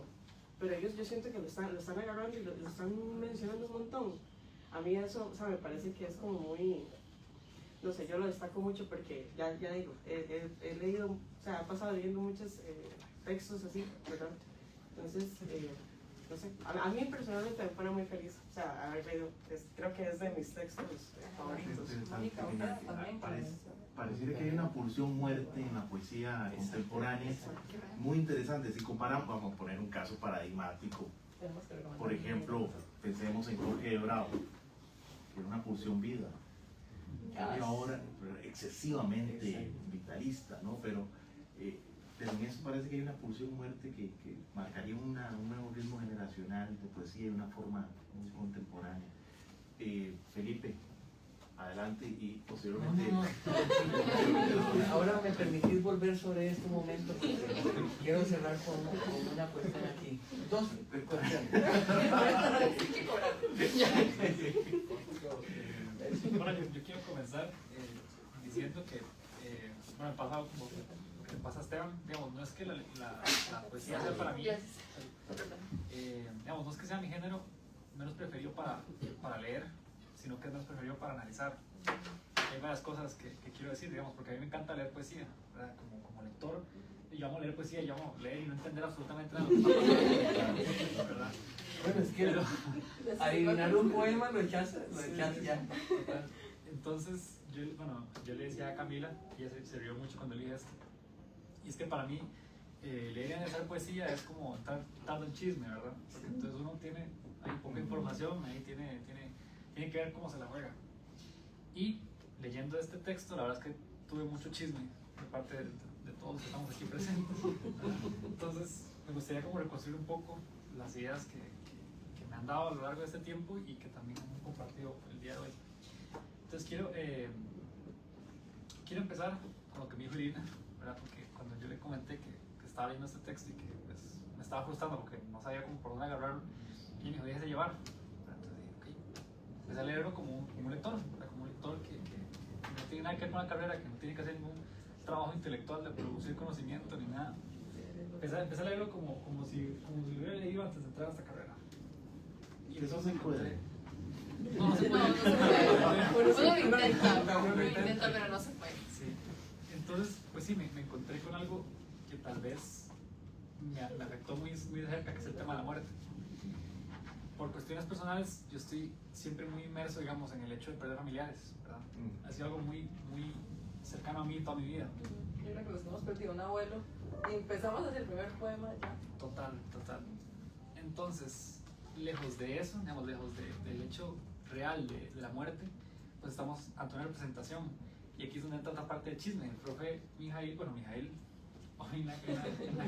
ellos yo siento que lo están agarrando y lo están mencionando un montón. A mí eso, o sea, me parece que es como muy, no sé, yo lo destaco mucho porque ya digo, he leído, o sea, he pasado leyendo muchos textos así, ¿verdad? Entonces, no sé, a mí personalmente me pone muy feliz, o sea, haber leído, creo que es de mis textos favoritos. Pareciera que hay una pulsión muerte en la poesía contemporánea muy interesante. Si comparamos, vamos a poner un caso paradigmático. Por ejemplo, pensemos en Jorge de Bravo, que era una pulsión vida. Y ahora excesivamente vitalista, ¿no? Pero en eso parece que hay una pulsión muerte que marcaría un nuevo ritmo generacional de poesía de una forma muy contemporánea. Felipe, adelante y posteriormente. Ahora me permitís volver sobre este momento porque quiero cerrar con una cuestión aquí. Dos cuestiones. Bueno, yo quiero comenzar diciendo que, bueno, el pasado, como lo que le pasa a Esteban, digamos, no es que la poesía sea para mí, digamos, no es que sea mi género menos preferido para leer, sino que es menos preferido para analizar. Hay varias cosas que quiero decir, digamos, porque a mí me encanta leer poesía, ¿verdad? Como lector, yo amo leer poesía, yo amo leer y no entender absolutamente nada, ¿verdad? Bueno, es que adivinar un poema lo echas ya. Entonces, yo le decía a Camila, y ella se rió mucho cuando leí esto, y es que para mí leer y analizar poesía es como estar dando el chisme, ¿verdad? Porque entonces uno tiene ahí poca información, ahí tiene que ver cómo se la juega. Y leyendo este texto, la verdad es que tuve mucho chisme de parte de todos los que estamos aquí presentes. Entonces, me gustaría como reconstruir un poco las ideas que me han dado a lo largo de este tiempo y que también hemos compartido el día de hoy. Entonces, quiero empezar con lo que me dijo Irina, ¿verdad? Porque cuando yo le comenté que estaba leyendo este texto y que pues, me estaba frustrando porque no sabía cómo por dónde agarrarlo, y me dijo, déjese llevar. Entonces dije, ok. Empecé a leerlo como un lector, ¿verdad? Como un lector que no tiene nada que ver con la carrera, que no tiene que hacer ningún trabajo intelectual de producir conocimiento ni nada. Empecé a leerlo como si lo hubiera leído antes de entrar a esta carrera. Y eso se puede. No se puede. Uno lo intenta, pero no se puede. Sí. Entonces, pues sí, me encontré con algo que tal vez me afectó muy de cerca, que es el tema de la muerte. Por cuestiones personales, yo estoy siempre muy inmerso, digamos, en el hecho de perder familiares, ¿verdad? Ha sido algo muy cercano a mí toda mi vida. Yo creo que nos hemos perdido un abuelo y empezamos a hacer el primer poema ya. Total. Entonces, lejos de eso, digamos, lejos del hecho real de la muerte, pues estamos ante una representación. Y aquí es donde entra otra parte del chisme. El profe Mijail, hoy en la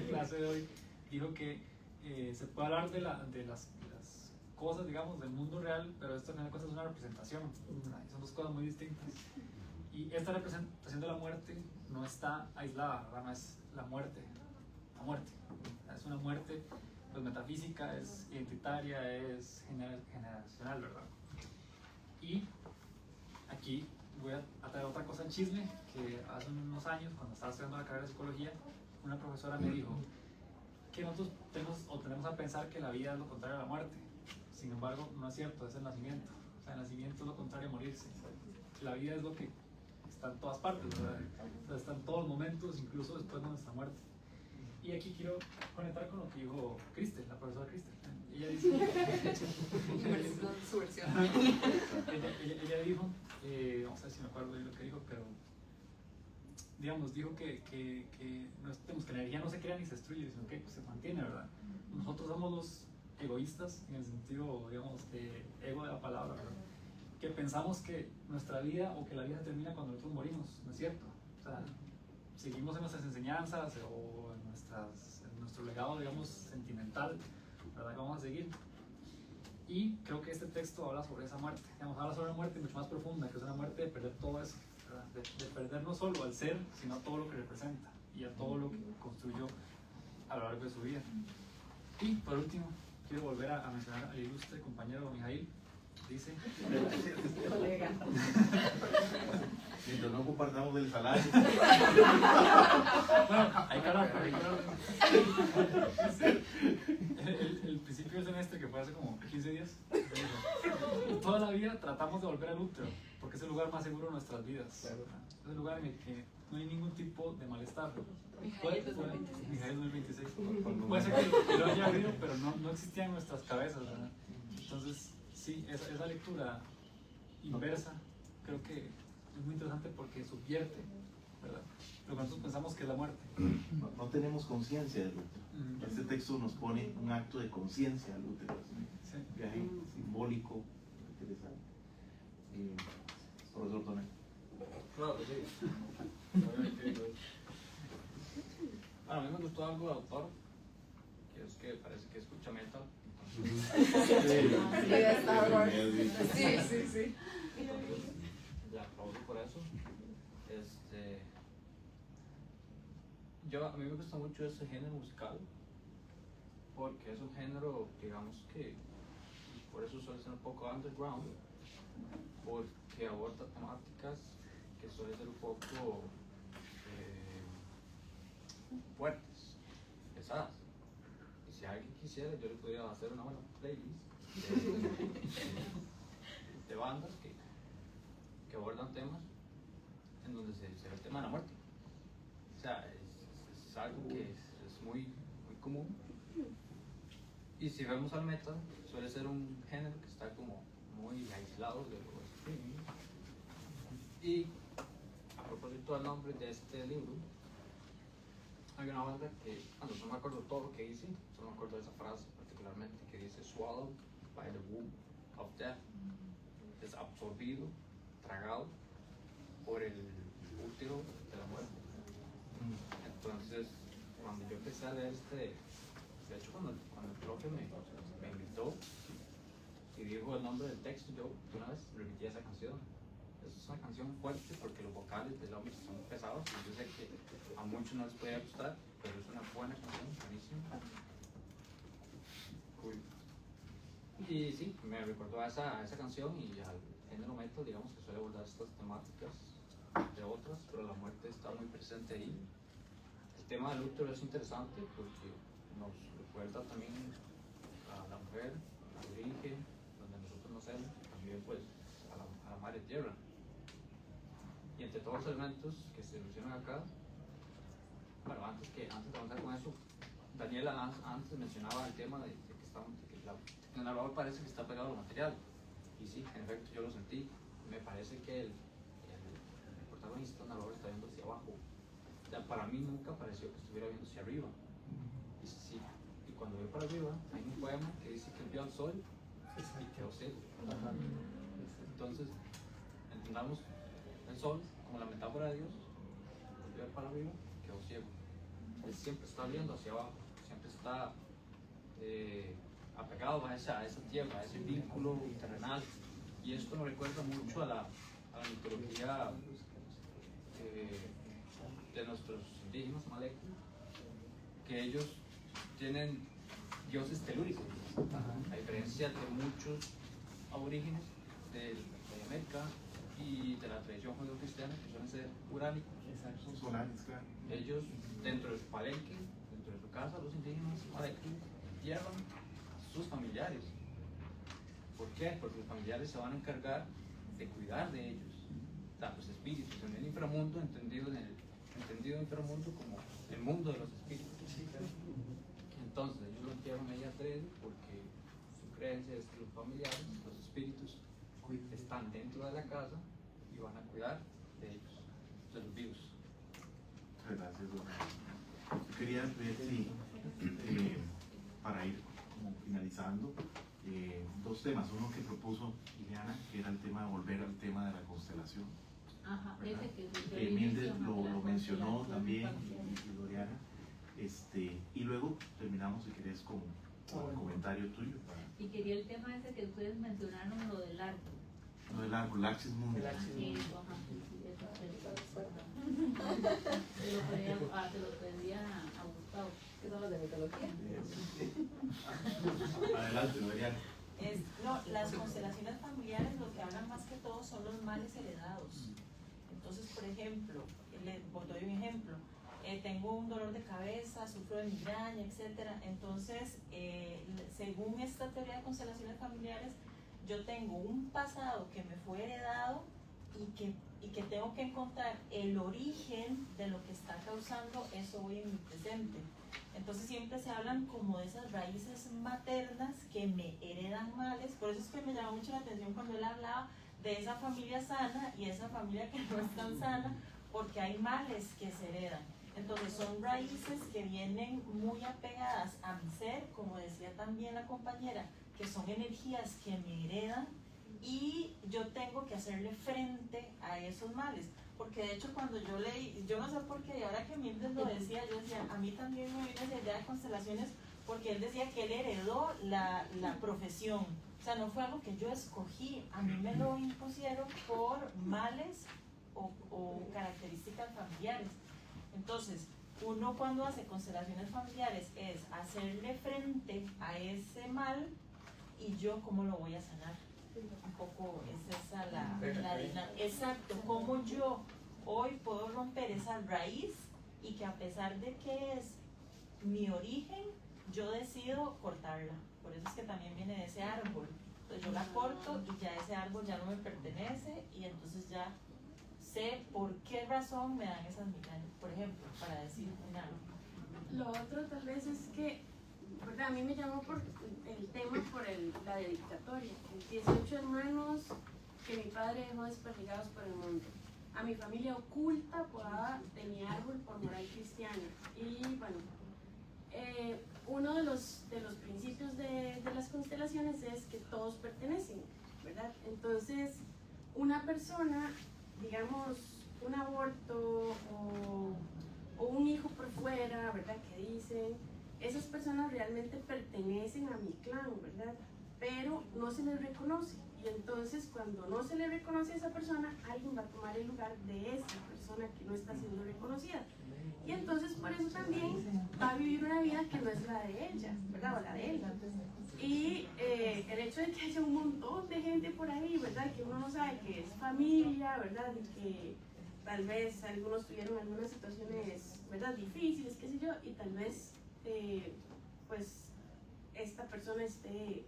clase de hoy, dijo que se puede hablar de las cosas, digamos, del mundo real, pero esto en una cosa es una representación. Son dos cosas muy distintas. Y esta representación de la muerte no está aislada, ¿verdad? No es la muerte. Es una muerte pues, metafísica, es identitaria, es generacional, ¿verdad? Y aquí voy a traer otra cosa en chisme, que hace unos años, cuando estaba estudiando la carrera de psicología, una profesora me dijo que nosotros tendemos a pensar que la vida es lo contrario a la muerte. Sin embargo, no es cierto, es el nacimiento. O sea, el nacimiento es lo contrario a morirse. La vida es lo que está en todas partes, ¿verdad? O sea, está en todos los momentos, incluso después de nuestra muerte. Y aquí quiero conectar con lo que dijo Cristel, la profesora Cristel. Ella dice... Su versión. ella dijo, vamos a ver si me acuerdo de lo que dijo, pero digamos, dijo que la energía no se crea ni se destruye, sino que se mantiene, ¿verdad? Nosotros somos los egoístas, en el sentido, digamos, de ego de la palabra, ¿verdad? Que pensamos que nuestra vida o que la vida termina cuando nosotros morimos, ¿no es cierto? O sea, seguimos en nuestras enseñanzas o en nuestro legado, digamos, sentimental, ¿verdad? Que vamos a seguir. Y creo que este texto habla sobre esa muerte, digamos, habla sobre una muerte mucho más profunda, que es una muerte de perder todo eso, ¿verdad? De perder no solo al ser, sino a todo lo que representa y a todo lo que construyó a lo largo de su vida. Y por último, quiero volver a mencionar al ilustre compañero Mijail. Dice, colega, mientras no compartamos el salario. Bueno, hay que hablar. El principio del semestre, que fue hace como 15 días, toda la vida tratamos de volver al útero, porque es el lugar más seguro de nuestras vidas. Es el lugar en el que no hay ningún tipo de malestar. Mijail 2026. Mijail 2026. Puede ser que lo haya habido, pero no existía en nuestras cabezas, ¿verdad? Entonces, sí, esa lectura inversa creo que es muy interesante porque subvierte, ¿verdad? Lo que nosotros pensamos que es la muerte. No tenemos conciencia del útero. Este texto nos pone un acto de conciencia al útero. Sí. Un viaje simbólico, interesante. Profesor Tonel. Claro, sí. Bueno, a mí me gustó algo de autor, que es que parece que escucha metal. Sí. Le aplaudo por eso. A mí me gusta mucho ese género musical, porque es un género, digamos que, por eso suele ser un poco underground, porque aborda temáticas que suelen ser un poco fuertes, pesadas. Y si alguien quisiera, yo le podría hacer una buena playlist de bandas que abordan temas en donde se ve el tema de la muerte. O sea, es algo que es muy común. Y si vemos al metal, suele ser un género que está como muy aislado de lo extreme. Y a propósito del nombre de este libro, hay una banda que, no me acuerdo todo lo que dice, solo me acuerdo de esa frase particularmente que dice swallowed by the womb of death. Es absorbido, tragado por el útero de la muerte. Entonces, cuando yo empecé a leer de hecho cuando el profe me invitó y dijo el nombre del texto, yo de una vez repetí esa canción. Es una canción fuerte porque los vocales del hombre son pesados y yo sé que a muchos no les puede gustar, pero es una buena canción, buenísima. Cool. Y sí, me recordó a esa canción y al género metal, digamos, que suele abordar estas temáticas de otras, pero la muerte está muy presente ahí. El tema del útero es interesante porque nos recuerda también a la mujer, al origen, donde nosotros nacemos, también pues a la madre tierra. Y entre todos los elementos que se mencionan acá, bueno, antes de avanzar con eso, Daniela antes mencionaba el tema de que el narrador parece que está pegado a lo material. Y sí, en efecto, yo lo sentí. Me parece que el protagonista, el narrador, está viendo hacia abajo. O sea, para mí nunca pareció que estuviera viendo hacia arriba. Y sí, y cuando ve para arriba, hay un poema que dice que vio al sol y quedó ciego. Entonces, entendamos el sol como la metáfora de Dios, ver para arriba, quedó ciego. Él siempre está viendo hacia abajo, siempre está apegado a esa tierra, a ese vínculo terrenal. Y esto me recuerda mucho a la mitología de nuestros indígenas malecos, que ellos tienen dioses telúricos, a diferencia de muchos aborígenes de América y de la tradición judeo-cristiana, que suelen ser uránicos. Ellos, dentro de su palenque, dentro de su casa, los indígenas malecos llevan sus familiares. ¿Por qué? Porque los familiares se van a encargar de cuidar de ellos. O sea, los espíritus en el inframundo, entendido inframundo como el mundo de los espíritus. Entonces, ellos lo entierran ahí a tres porque su creencia es que los familiares, los espíritus, están dentro de la casa y van a cuidar de ellos, de los vivos. Gracias, doctor. Yo quería ver si, para ir como finalizando, dos temas. Uno que propuso Ileana, que era el tema de volver al tema de la constelación. Ajá, ese que Méndez lo mencionó también, y Doriana. Y luego terminamos, si querés, con un comentario tuyo. Y quería el tema ese que ustedes mencionaron, lo del árbol. Lo del árbol, Laxis Mundi. Eso, ajá, sí, se lo pedía a Gustavo. ¿Qué son los de mitología? Adelante, Doriana. No, las constelaciones familiares lo que hablan más que todo son los males heredados. Entonces, por ejemplo, les doy un ejemplo. Tengo un dolor de cabeza, sufro de migraña, etc. Entonces, según esta teoría de constelaciones familiares, yo tengo un pasado que me fue heredado y que tengo que encontrar el origen de lo que está causando eso hoy en mi presente. Entonces siempre se hablan como de esas raíces maternas que me heredan males. Por eso es que me llamó mucho la atención cuando él hablaba de esa familia sana y esa familia que no es tan sana, porque hay males que se heredan. Entonces son raíces que vienen muy apegadas a mi ser, como decía también la compañera, que son energías que me heredan y yo tengo que hacerle frente a esos males. Porque de hecho cuando yo leí, yo no sé por qué, ahora que Méndez lo decía, yo decía, a mí también me vino esa idea de constelaciones, porque él decía que él heredó la profesión. O sea, no fue algo que yo escogí, a mí me lo impusieron por males o características familiares. Entonces, uno cuando hace constelaciones familiares es hacerle frente a ese mal y yo cómo lo voy a sanar. Un poco es esa la dinámica. Exacto, cómo yo hoy puedo romper esa raíz y que a pesar de que es mi origen, yo decido cortarla. Por eso es que también viene de ese árbol. Entonces yo la corto y ya ese árbol ya no me pertenece y entonces ya sé por qué razón me dan esas migajas, por ejemplo, para decir un árbol. Lo otro tal vez es que, ¿verdad? A mí me llamó por el tema, por la dedicatoria. 18 hermanos que mi padre dejó desperdigados por el mundo. A mi familia oculta, apodada de mi árbol por moral cristiana. Y bueno, uno de los principios de las constelaciones es que todos pertenecen, ¿verdad? Entonces, una persona, digamos, un aborto o un hijo por fuera, ¿verdad? Que dicen, esas personas realmente pertenecen a mi clan, ¿verdad? Pero no se les reconoce. Y entonces, cuando no se le reconoce a esa persona, alguien va a tomar el lugar de esa persona que no está siendo reconocida. Y entonces, por eso también va a vivir una vida que no es la de ella, ¿verdad? O la de él. Y el hecho de que haya un montón de gente por ahí, ¿verdad? Que uno no sabe que es familia, ¿verdad? Y que tal vez algunos tuvieron algunas situaciones, ¿verdad? Difíciles, qué sé yo, y tal vez, pues, esta persona esté,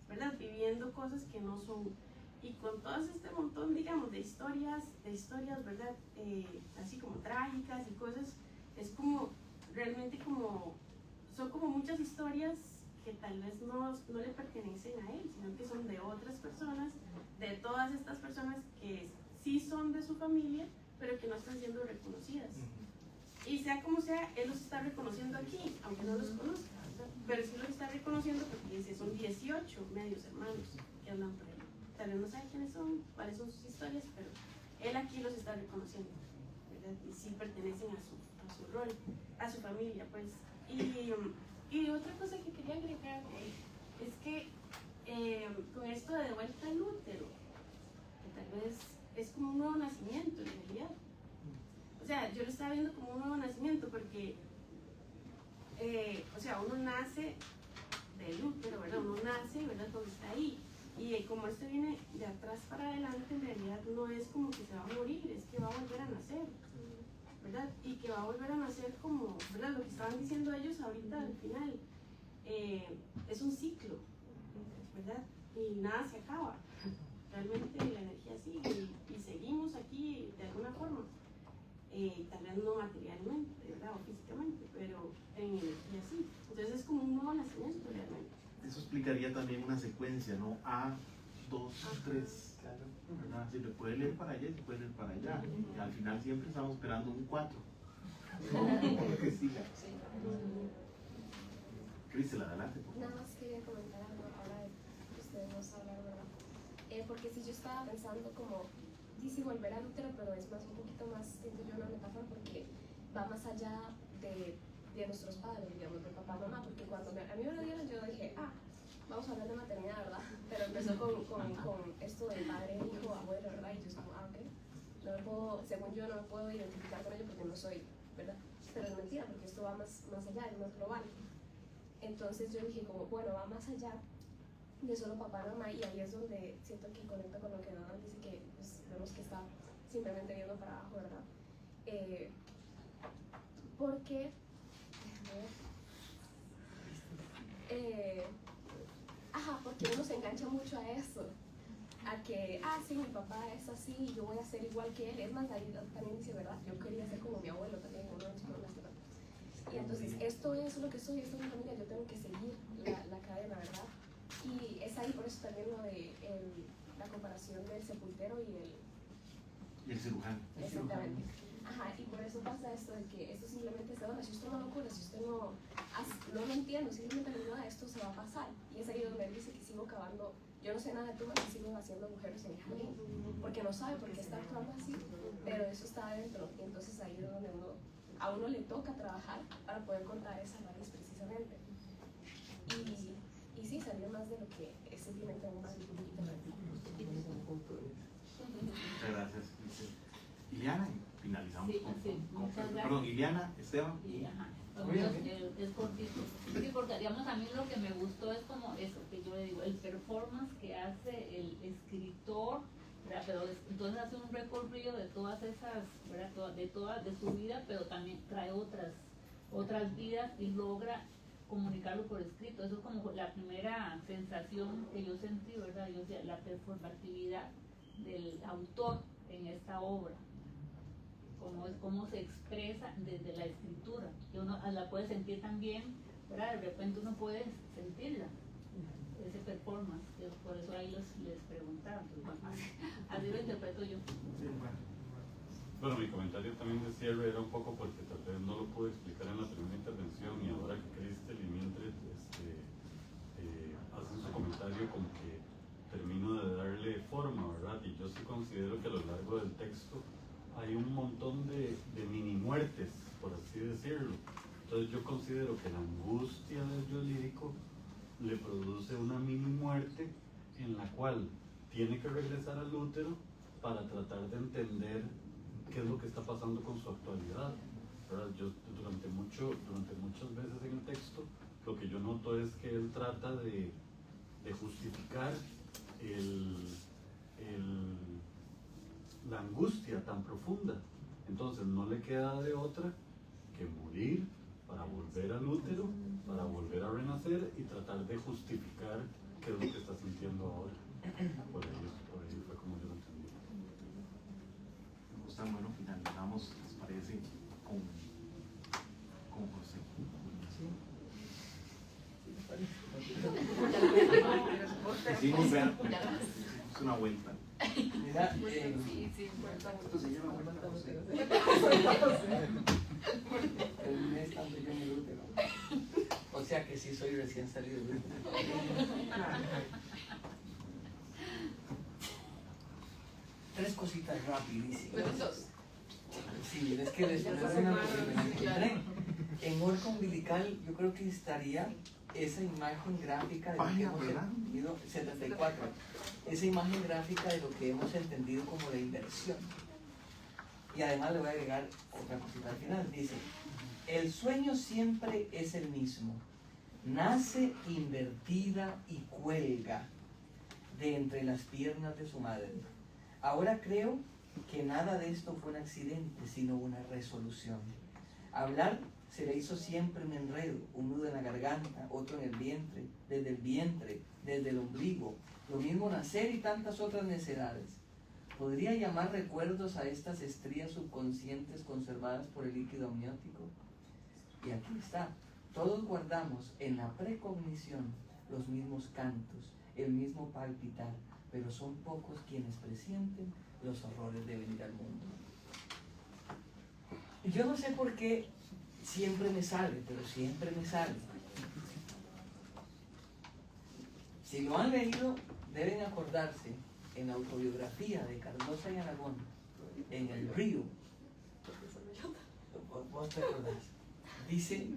¿verdad? Viviendo cosas que no son. Y con todo este montón, digamos, de historias, ¿verdad? Así como trágicas y cosas, es como, realmente como, son como muchas historias que tal vez no le pertenecen a él, sino que son de otras personas, de todas estas personas que sí son de su familia, pero que no están siendo reconocidas. Y sea como sea, él los está reconociendo aquí, aunque no los conozca, ¿verdad? Pero sí los está reconociendo porque dice, son 18 medios hermanos que andan por ahí. Tal vez no sabe quiénes son, cuáles son sus historias, pero él aquí los está reconociendo, ¿verdad? Y sí pertenecen a su rol, a su familia, pues. Y otra cosa que quería agregar es que con esto de vuelta al útero, que tal vez es como un nuevo nacimiento en realidad. O sea, yo lo estaba viendo como un nuevo nacimiento porque, o sea, uno nace del útero, ¿verdad? Uno nace, ¿verdad? Cuando está ahí. Y como esto viene de atrás para adelante, en realidad no es como que se va a morir, es que va a volver a nacer, ¿verdad? Y que va a volver a nacer como, ¿verdad? Lo que estaban diciendo ellos ahorita al final, es un ciclo, ¿verdad? Y nada se acaba. Realmente la energía sigue y seguimos aquí de alguna forma. Tal vez no materialmente, ¿verdad? O físicamente, pero en energía sí. Entonces es como un nuevo nacimiento realmente. Eso explicaría también una secuencia, ¿no? A, 2, 3. ¿Verdad? Se le puede leer para allá y se puede leer para allá. Y al final siempre estamos esperando un 4. ¿No? Que siga. Cristel, adelante. Nada más quería comentar algo ahora que ustedes nos hablaron, ¿verdad? Porque si yo estaba pensando como, dice volver al útero, pero es más un poquito más, siento yo, una metáfora porque va más allá de nuestros padres, digamos, de papá, mamá, porque cuando a mí me lo dieron yo dije, vamos a hablar de maternidad, ¿verdad? Pero empezó con esto de padre, hijo, abuelo, ¿verdad? Y yo como, ok, no me puedo, según yo no me puedo identificar con ello porque no soy, ¿verdad? Pero es mentira, porque esto va más allá, es más global. Entonces yo dije como, bueno, va más allá de solo papá, mamá, y ahí es donde siento que conecto con lo que Dana dice, que pues, vemos que está simplemente viendo para abajo, ¿verdad? Porque porque uno se engancha mucho a eso, a que, sí, mi papá es así, yo voy a ser igual que él. Es más, ahí también dice, ¿verdad? Yo quería ser como mi abuelo también, uno de los. Y entonces, esto es lo que soy, esto es mi familia, yo tengo que seguir la cadena, ¿verdad? Y es ahí por eso también lo de la comparación del sepultero y el cirujano. Exactamente. Y por eso pasa esto de que esto simplemente se va. Si usted no lo cura, si usted no lo entiende, simplemente no ayuda, esto se va a pasar. Y es ahí donde él dice que sigo cavando. Yo no sé nada de tumbas y sigo haciendo agujeros en el jardín, porque no sabe por qué está actuando así, pero eso está adentro. Y entonces ahí es donde a uno le toca trabajar para poder cortar esa raíz precisamente. Y sí, salir más de lo que es simplemente un poquito. Muchas gracias, Cristel. Liliana, finalizamos muchas gracias. Perdón, Liliana, Esteban. Es cortito. Sí, porque digamos a mí lo que me gustó es como eso, que yo le digo, el performance que hace el escritor, ¿verdad? Pero entonces hace un recorrido de todas esas, ¿verdad? De su vida, pero también trae otras vidas y logra comunicarlo por escrito. Eso es como la primera sensación que yo sentí, ¿verdad? Yo decía, la performatividad del autor en esta obra, cómo se expresa desde la escritura, que uno la puede sentir también, ¿verdad? De repente uno puede sentirla, ese performance, por eso ahí les preguntaba. Entonces, bueno, así lo interpreto yo. Bueno, mi comentario también de cierre era un poco porque tal vez no lo pude explicar en la primera intervención, y ahora que Cristel y Mildred hacen su comentario, como que termino de darle forma, ¿verdad? Y yo sí considero que a lo largo del texto hay un montón de mini muertes, por así decirlo. Entonces yo considero que la angustia del yo lírico le produce una mini muerte en la cual tiene que regresar al útero para tratar de entender qué es lo que está pasando con su actualidad, ¿verdad? Yo durante muchas veces en el texto lo que yo noto es que él trata de justificar la angustia tan profunda. Entonces no le queda de otra que morir para volver al útero, para volver a renacer y tratar de justificar qué es lo que está sintiendo ahora. Por ahí fue como yo lo entendí. Me gusta, bueno, finalizamos, ¿les parece? Con José. Hicimos ver, es una vuelta. Mira, Esto se llama vuelta José. terminé estando yo en el útero. O sea que sí soy recién salido del útero. Tres cositas rapidísimas. Sí, es que después de una encontré. En Orca Umbilical yo creo que estaría esa imagen gráfica de lo que hemos entendido, 74, esa imagen gráfica de lo que hemos entendido como la inversión. Y además le voy a agregar otra cosita al final. Dice, el sueño siempre es el mismo. Nace invertida y cuelga de entre las piernas de su madre. Ahora creo que nada de esto fue un accidente, sino una resolución. Hablar se le hizo siempre un enredo, un nudo en la garganta, otro en el vientre, desde el ombligo. Lo mismo nacer y tantas otras necedades. ¿Podría llamar recuerdos a estas estrías subconscientes conservadas por el líquido amniótico? Y aquí está. Todos guardamos en la precognición los mismos cantos, el mismo palpitar, pero son pocos quienes presienten los horrores de venir al mundo. Yo no sé por qué siempre me sale, pero siempre me sale. Si lo han leído, deben acordarse en la autobiografía de Cardosa y Aragón, en El Río. ¿Vos te acordás? Dice,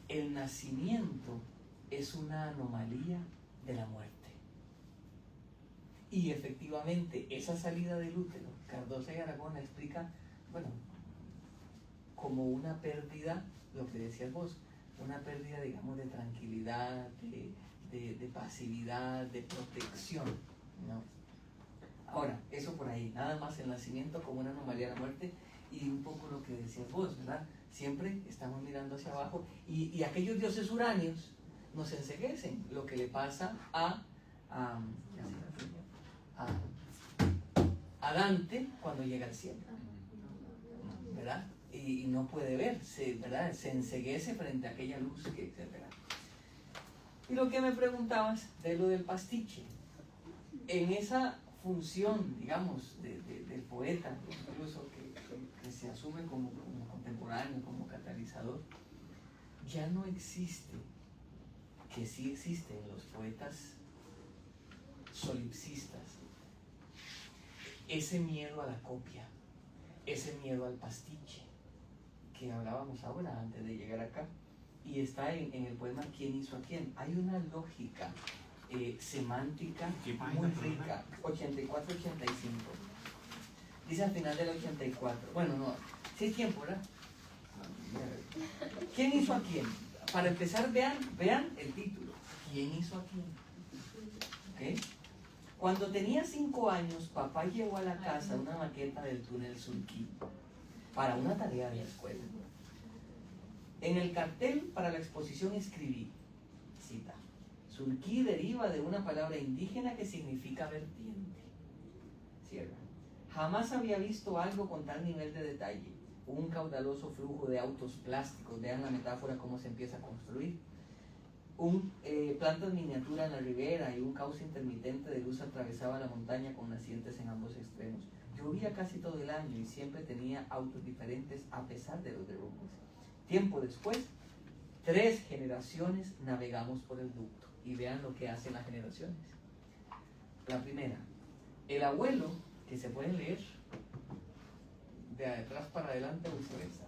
el nacimiento es una anomalía de la muerte. Y efectivamente, esa salida del útero, Cardosa y Aragón la explica, bueno, como una pérdida, lo que decías vos, una pérdida, digamos, de tranquilidad, de pasividad, de protección, ¿no? Ahora, eso por ahí, nada más el nacimiento como una anomalía de la muerte, y un poco lo que decías vos, ¿verdad? Siempre estamos mirando hacia abajo, y aquellos dioses uráneos nos enceguecen, lo que le pasa a Dante cuando llega al cielo, ¿verdad? Y no puede verse, ¿verdad? Se enceguece frente a aquella luz que, etcétera. Y lo que me preguntabas de lo del pastiche, en esa función, digamos, del poeta, incluso que se asume como contemporáneo, como catalizador, ya no existe, que sí existe en los poetas solipsistas, ese miedo a la copia, ese miedo al pastiche que hablábamos ahora antes de llegar acá, y está en el poema ¿Quién hizo a quién? Hay una lógica semántica muy rica, 84-85. Dice al final del 84, bueno, no, si hay tiempo, ¿verdad? ¿Quién hizo a quién? Para empezar, vean el título, ¿quién hizo a quién? ¿Ok? Cuando tenía 5 años, papá llevó a la casa una maqueta del túnel Surquí para una tarea de la escuela. En el cartel para la exposición escribí, cita, Surquí deriva de una palabra indígena que significa vertiente. Cierra. Jamás había visto algo con tal nivel de detalle. Un caudaloso flujo de autos plásticos, vean la metáfora cómo se empieza a construir. Plantas miniatura en la ribera y un cauce intermitente de luz atravesaba la montaña con nacientes en ambos extremos. Llovía casi todo el año y siempre tenía autos diferentes a pesar de los derrumbes. Tiempo después, 3 generaciones navegamos por el ducto. Y vean lo que hacen las generaciones. La primera, el abuelo, que se puede leer de atrás para adelante o viceversa.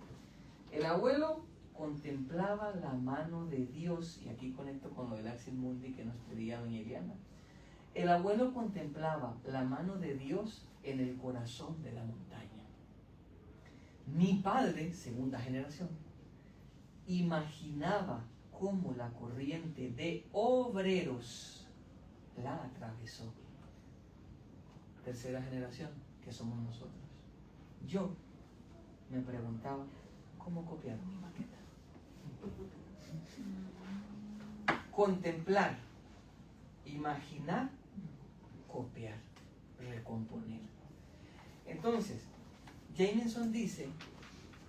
El abuelo contemplaba la mano de Dios, y aquí conecto con lo del Axis Mundi que nos pedía doña Eliana. El abuelo contemplaba la mano de Dios en el corazón de la montaña. Mi padre, segunda generación, imaginaba cómo la corriente de obreros la atravesó. Tercera generación, que somos nosotros. Yo me preguntaba cómo copiar mi maqueta. Contemplar, imaginar, copiar, recomponer. Entonces, Jameson dice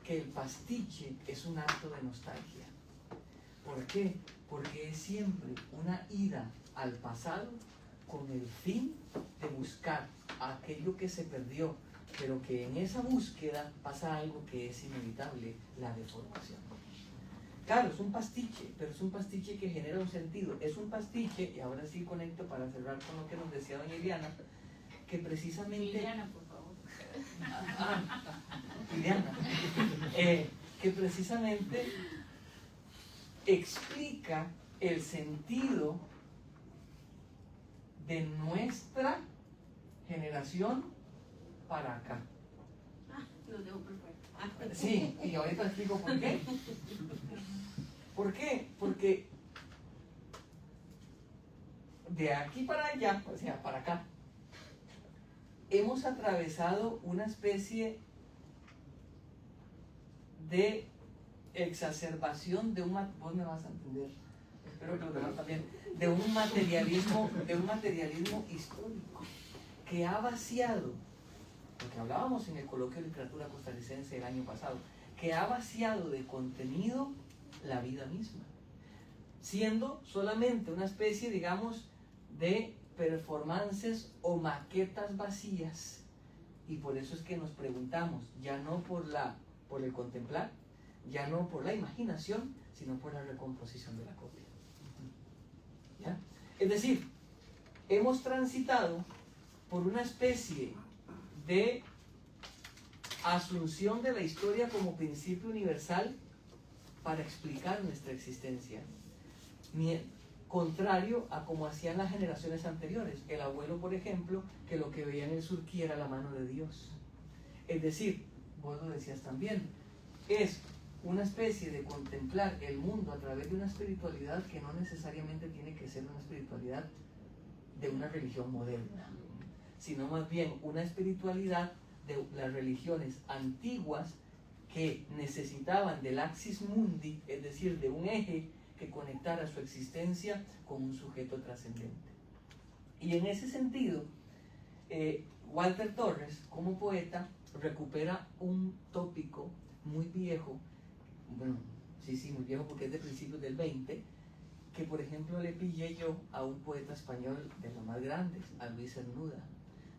que el pastiche es un acto de nostalgia. ¿Por qué? Porque es siempre una ida al pasado con el fin de buscar aquello que se perdió, pero que en esa búsqueda pasa algo que es inevitable, la deformación. Claro, es un pastiche, pero es un pastiche que genera un sentido. Es un pastiche, y ahora sí conecto para cerrar con lo que nos decía doña Eliana, que precisamente... Liliana, por favor. Liliana. Que precisamente explica el sentido de nuestra generación para acá. Los dejo por fuera. Sí, y ahorita explico por qué. ¿Por qué? Porque de aquí para allá, o sea, para acá, hemos atravesado una especie de exacerbación de un, vos me vas a entender, espero que los demás también, de un materialismo histórico que ha vaciado, lo que hablábamos en el coloquio de literatura costarricense el año pasado, que ha vaciado de contenido la vida misma, siendo solamente una especie, digamos, de performances o maquetas vacías. Y por eso es que nos preguntamos, ya no por el contemplar, ya no por la imaginación, sino por la recomposición de la copia. ¿Ya? Es decir, hemos transitado por una especie de asunción de la historia como principio universal para explicar nuestra existencia, contrario a como hacían las generaciones anteriores. El abuelo, por ejemplo, que lo que veía en el surquí era la mano de Dios. Es decir, vos lo decías también, es una especie de contemplar el mundo a través de una espiritualidad que no necesariamente tiene que ser una espiritualidad de una religión moderna, sino más bien una espiritualidad de las religiones antiguas que necesitaban del axis mundi, es decir, de un eje que conectara su existencia con un sujeto trascendente. Y en ese sentido, Walter Torres, como poeta, recupera un tópico muy viejo, bueno, sí, muy viejo porque es de principios del 20, que por ejemplo le pillé yo a un poeta español de los más grandes, a Luis Cernuda.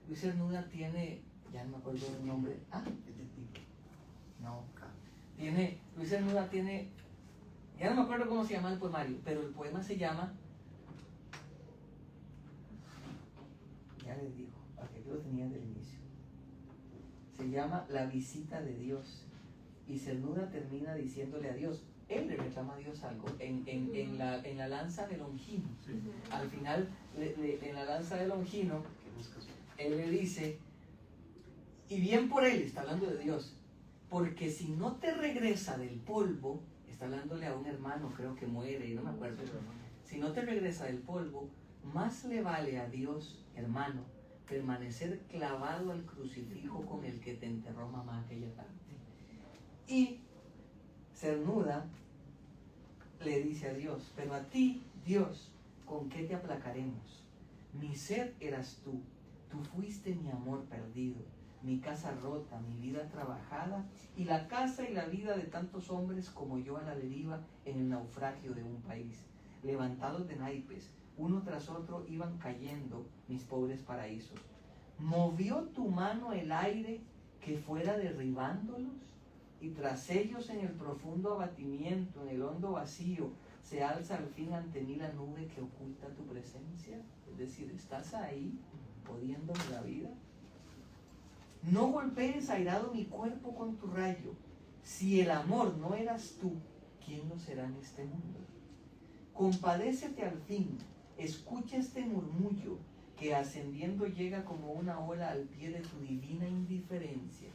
Luis Cernuda tiene, ya no me acuerdo del nombre, Luis Cernuda tiene, ya no me acuerdo cómo se llama el poemario, pero el poema se llama, ya les digo, para que yo lo tenía desde el inicio, se llama La visita de Dios, y Cernuda termina diciéndole a Dios, él le reclama a Dios algo, en la lanza de Longino, al final, en la lanza de Longino, él le dice, y bien por él, está hablando de Dios, porque si no te regresa del polvo, está hablándole a un hermano, creo que muere, no me acuerdo, si no te regresa del polvo, más le vale a Dios, hermano, permanecer clavado al crucifijo con el que te enterró mamá aquella tarde. Y Cernuda le dice a Dios, pero a ti, Dios, ¿con qué te aplacaremos? Mi sed eras tú, tú fuiste mi amor perdido, mi casa rota, mi vida trabajada, y la casa y la vida de tantos hombres como yo a la deriva en el naufragio de un país. Levantados de naipes, uno tras otro iban cayendo mis pobres paraísos. ¿Movió tu mano el aire que fuera derribándolos? Y tras ellos en el profundo abatimiento, en el hondo vacío, se alza al fin ante mí la nube que oculta tu presencia. Es decir, ¿estás ahí jodiéndome la vida? No golpees airado mi cuerpo con tu rayo. Si el amor no eras tú, ¿quién lo será en este mundo? Compadécete al fin, escucha este murmullo que ascendiendo llega como una ola al pie de tu divina indiferencia.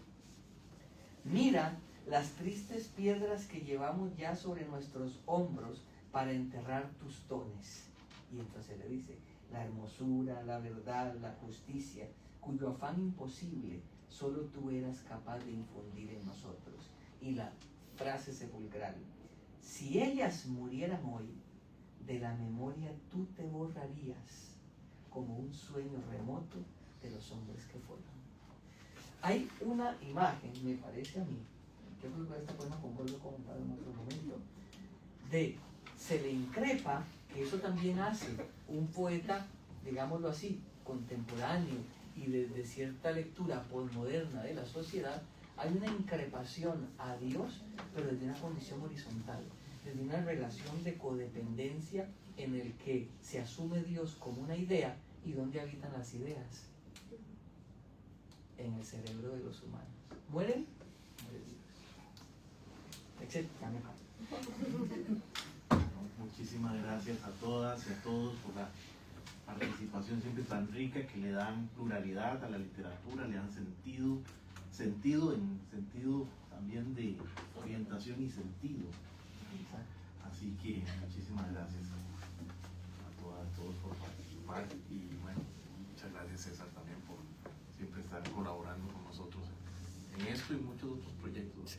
Mira las tristes piedras que llevamos ya sobre nuestros hombros para enterrar tus dones. Y entonces le dice, la hermosura, la verdad, la justicia, cuyo afán imposible solo tú eras capaz de infundir en nosotros. Y la frase sepulcral, si ellas murieran hoy, de la memoria tú te borrarías como un sueño remoto de los hombres que fueron. Hay una imagen, me parece a mí, yo creo que esta podemos concuerdo comentar en otro momento, de se le increpa, que eso también hace un poeta, digámoslo así, contemporáneo y desde cierta lectura posmoderna de la sociedad, hay una increpación a Dios, pero desde una condición horizontal, desde una relación de codependencia en el que se asume Dios como una idea. ¿Y dónde habitan las ideas? En el cerebro de los humanos. ¿Mueren? Muere Dios. Etcétera. Muchísimas gracias a todas y a todos por la participación siempre tan rica, que le dan pluralidad a la literatura, le dan sentido también de orientación y sentido. Así que muchísimas gracias a todas, a todos por participar, y bueno, muchas gracias César también por siempre estar colaborando con nosotros en esto y muchos otros proyectos.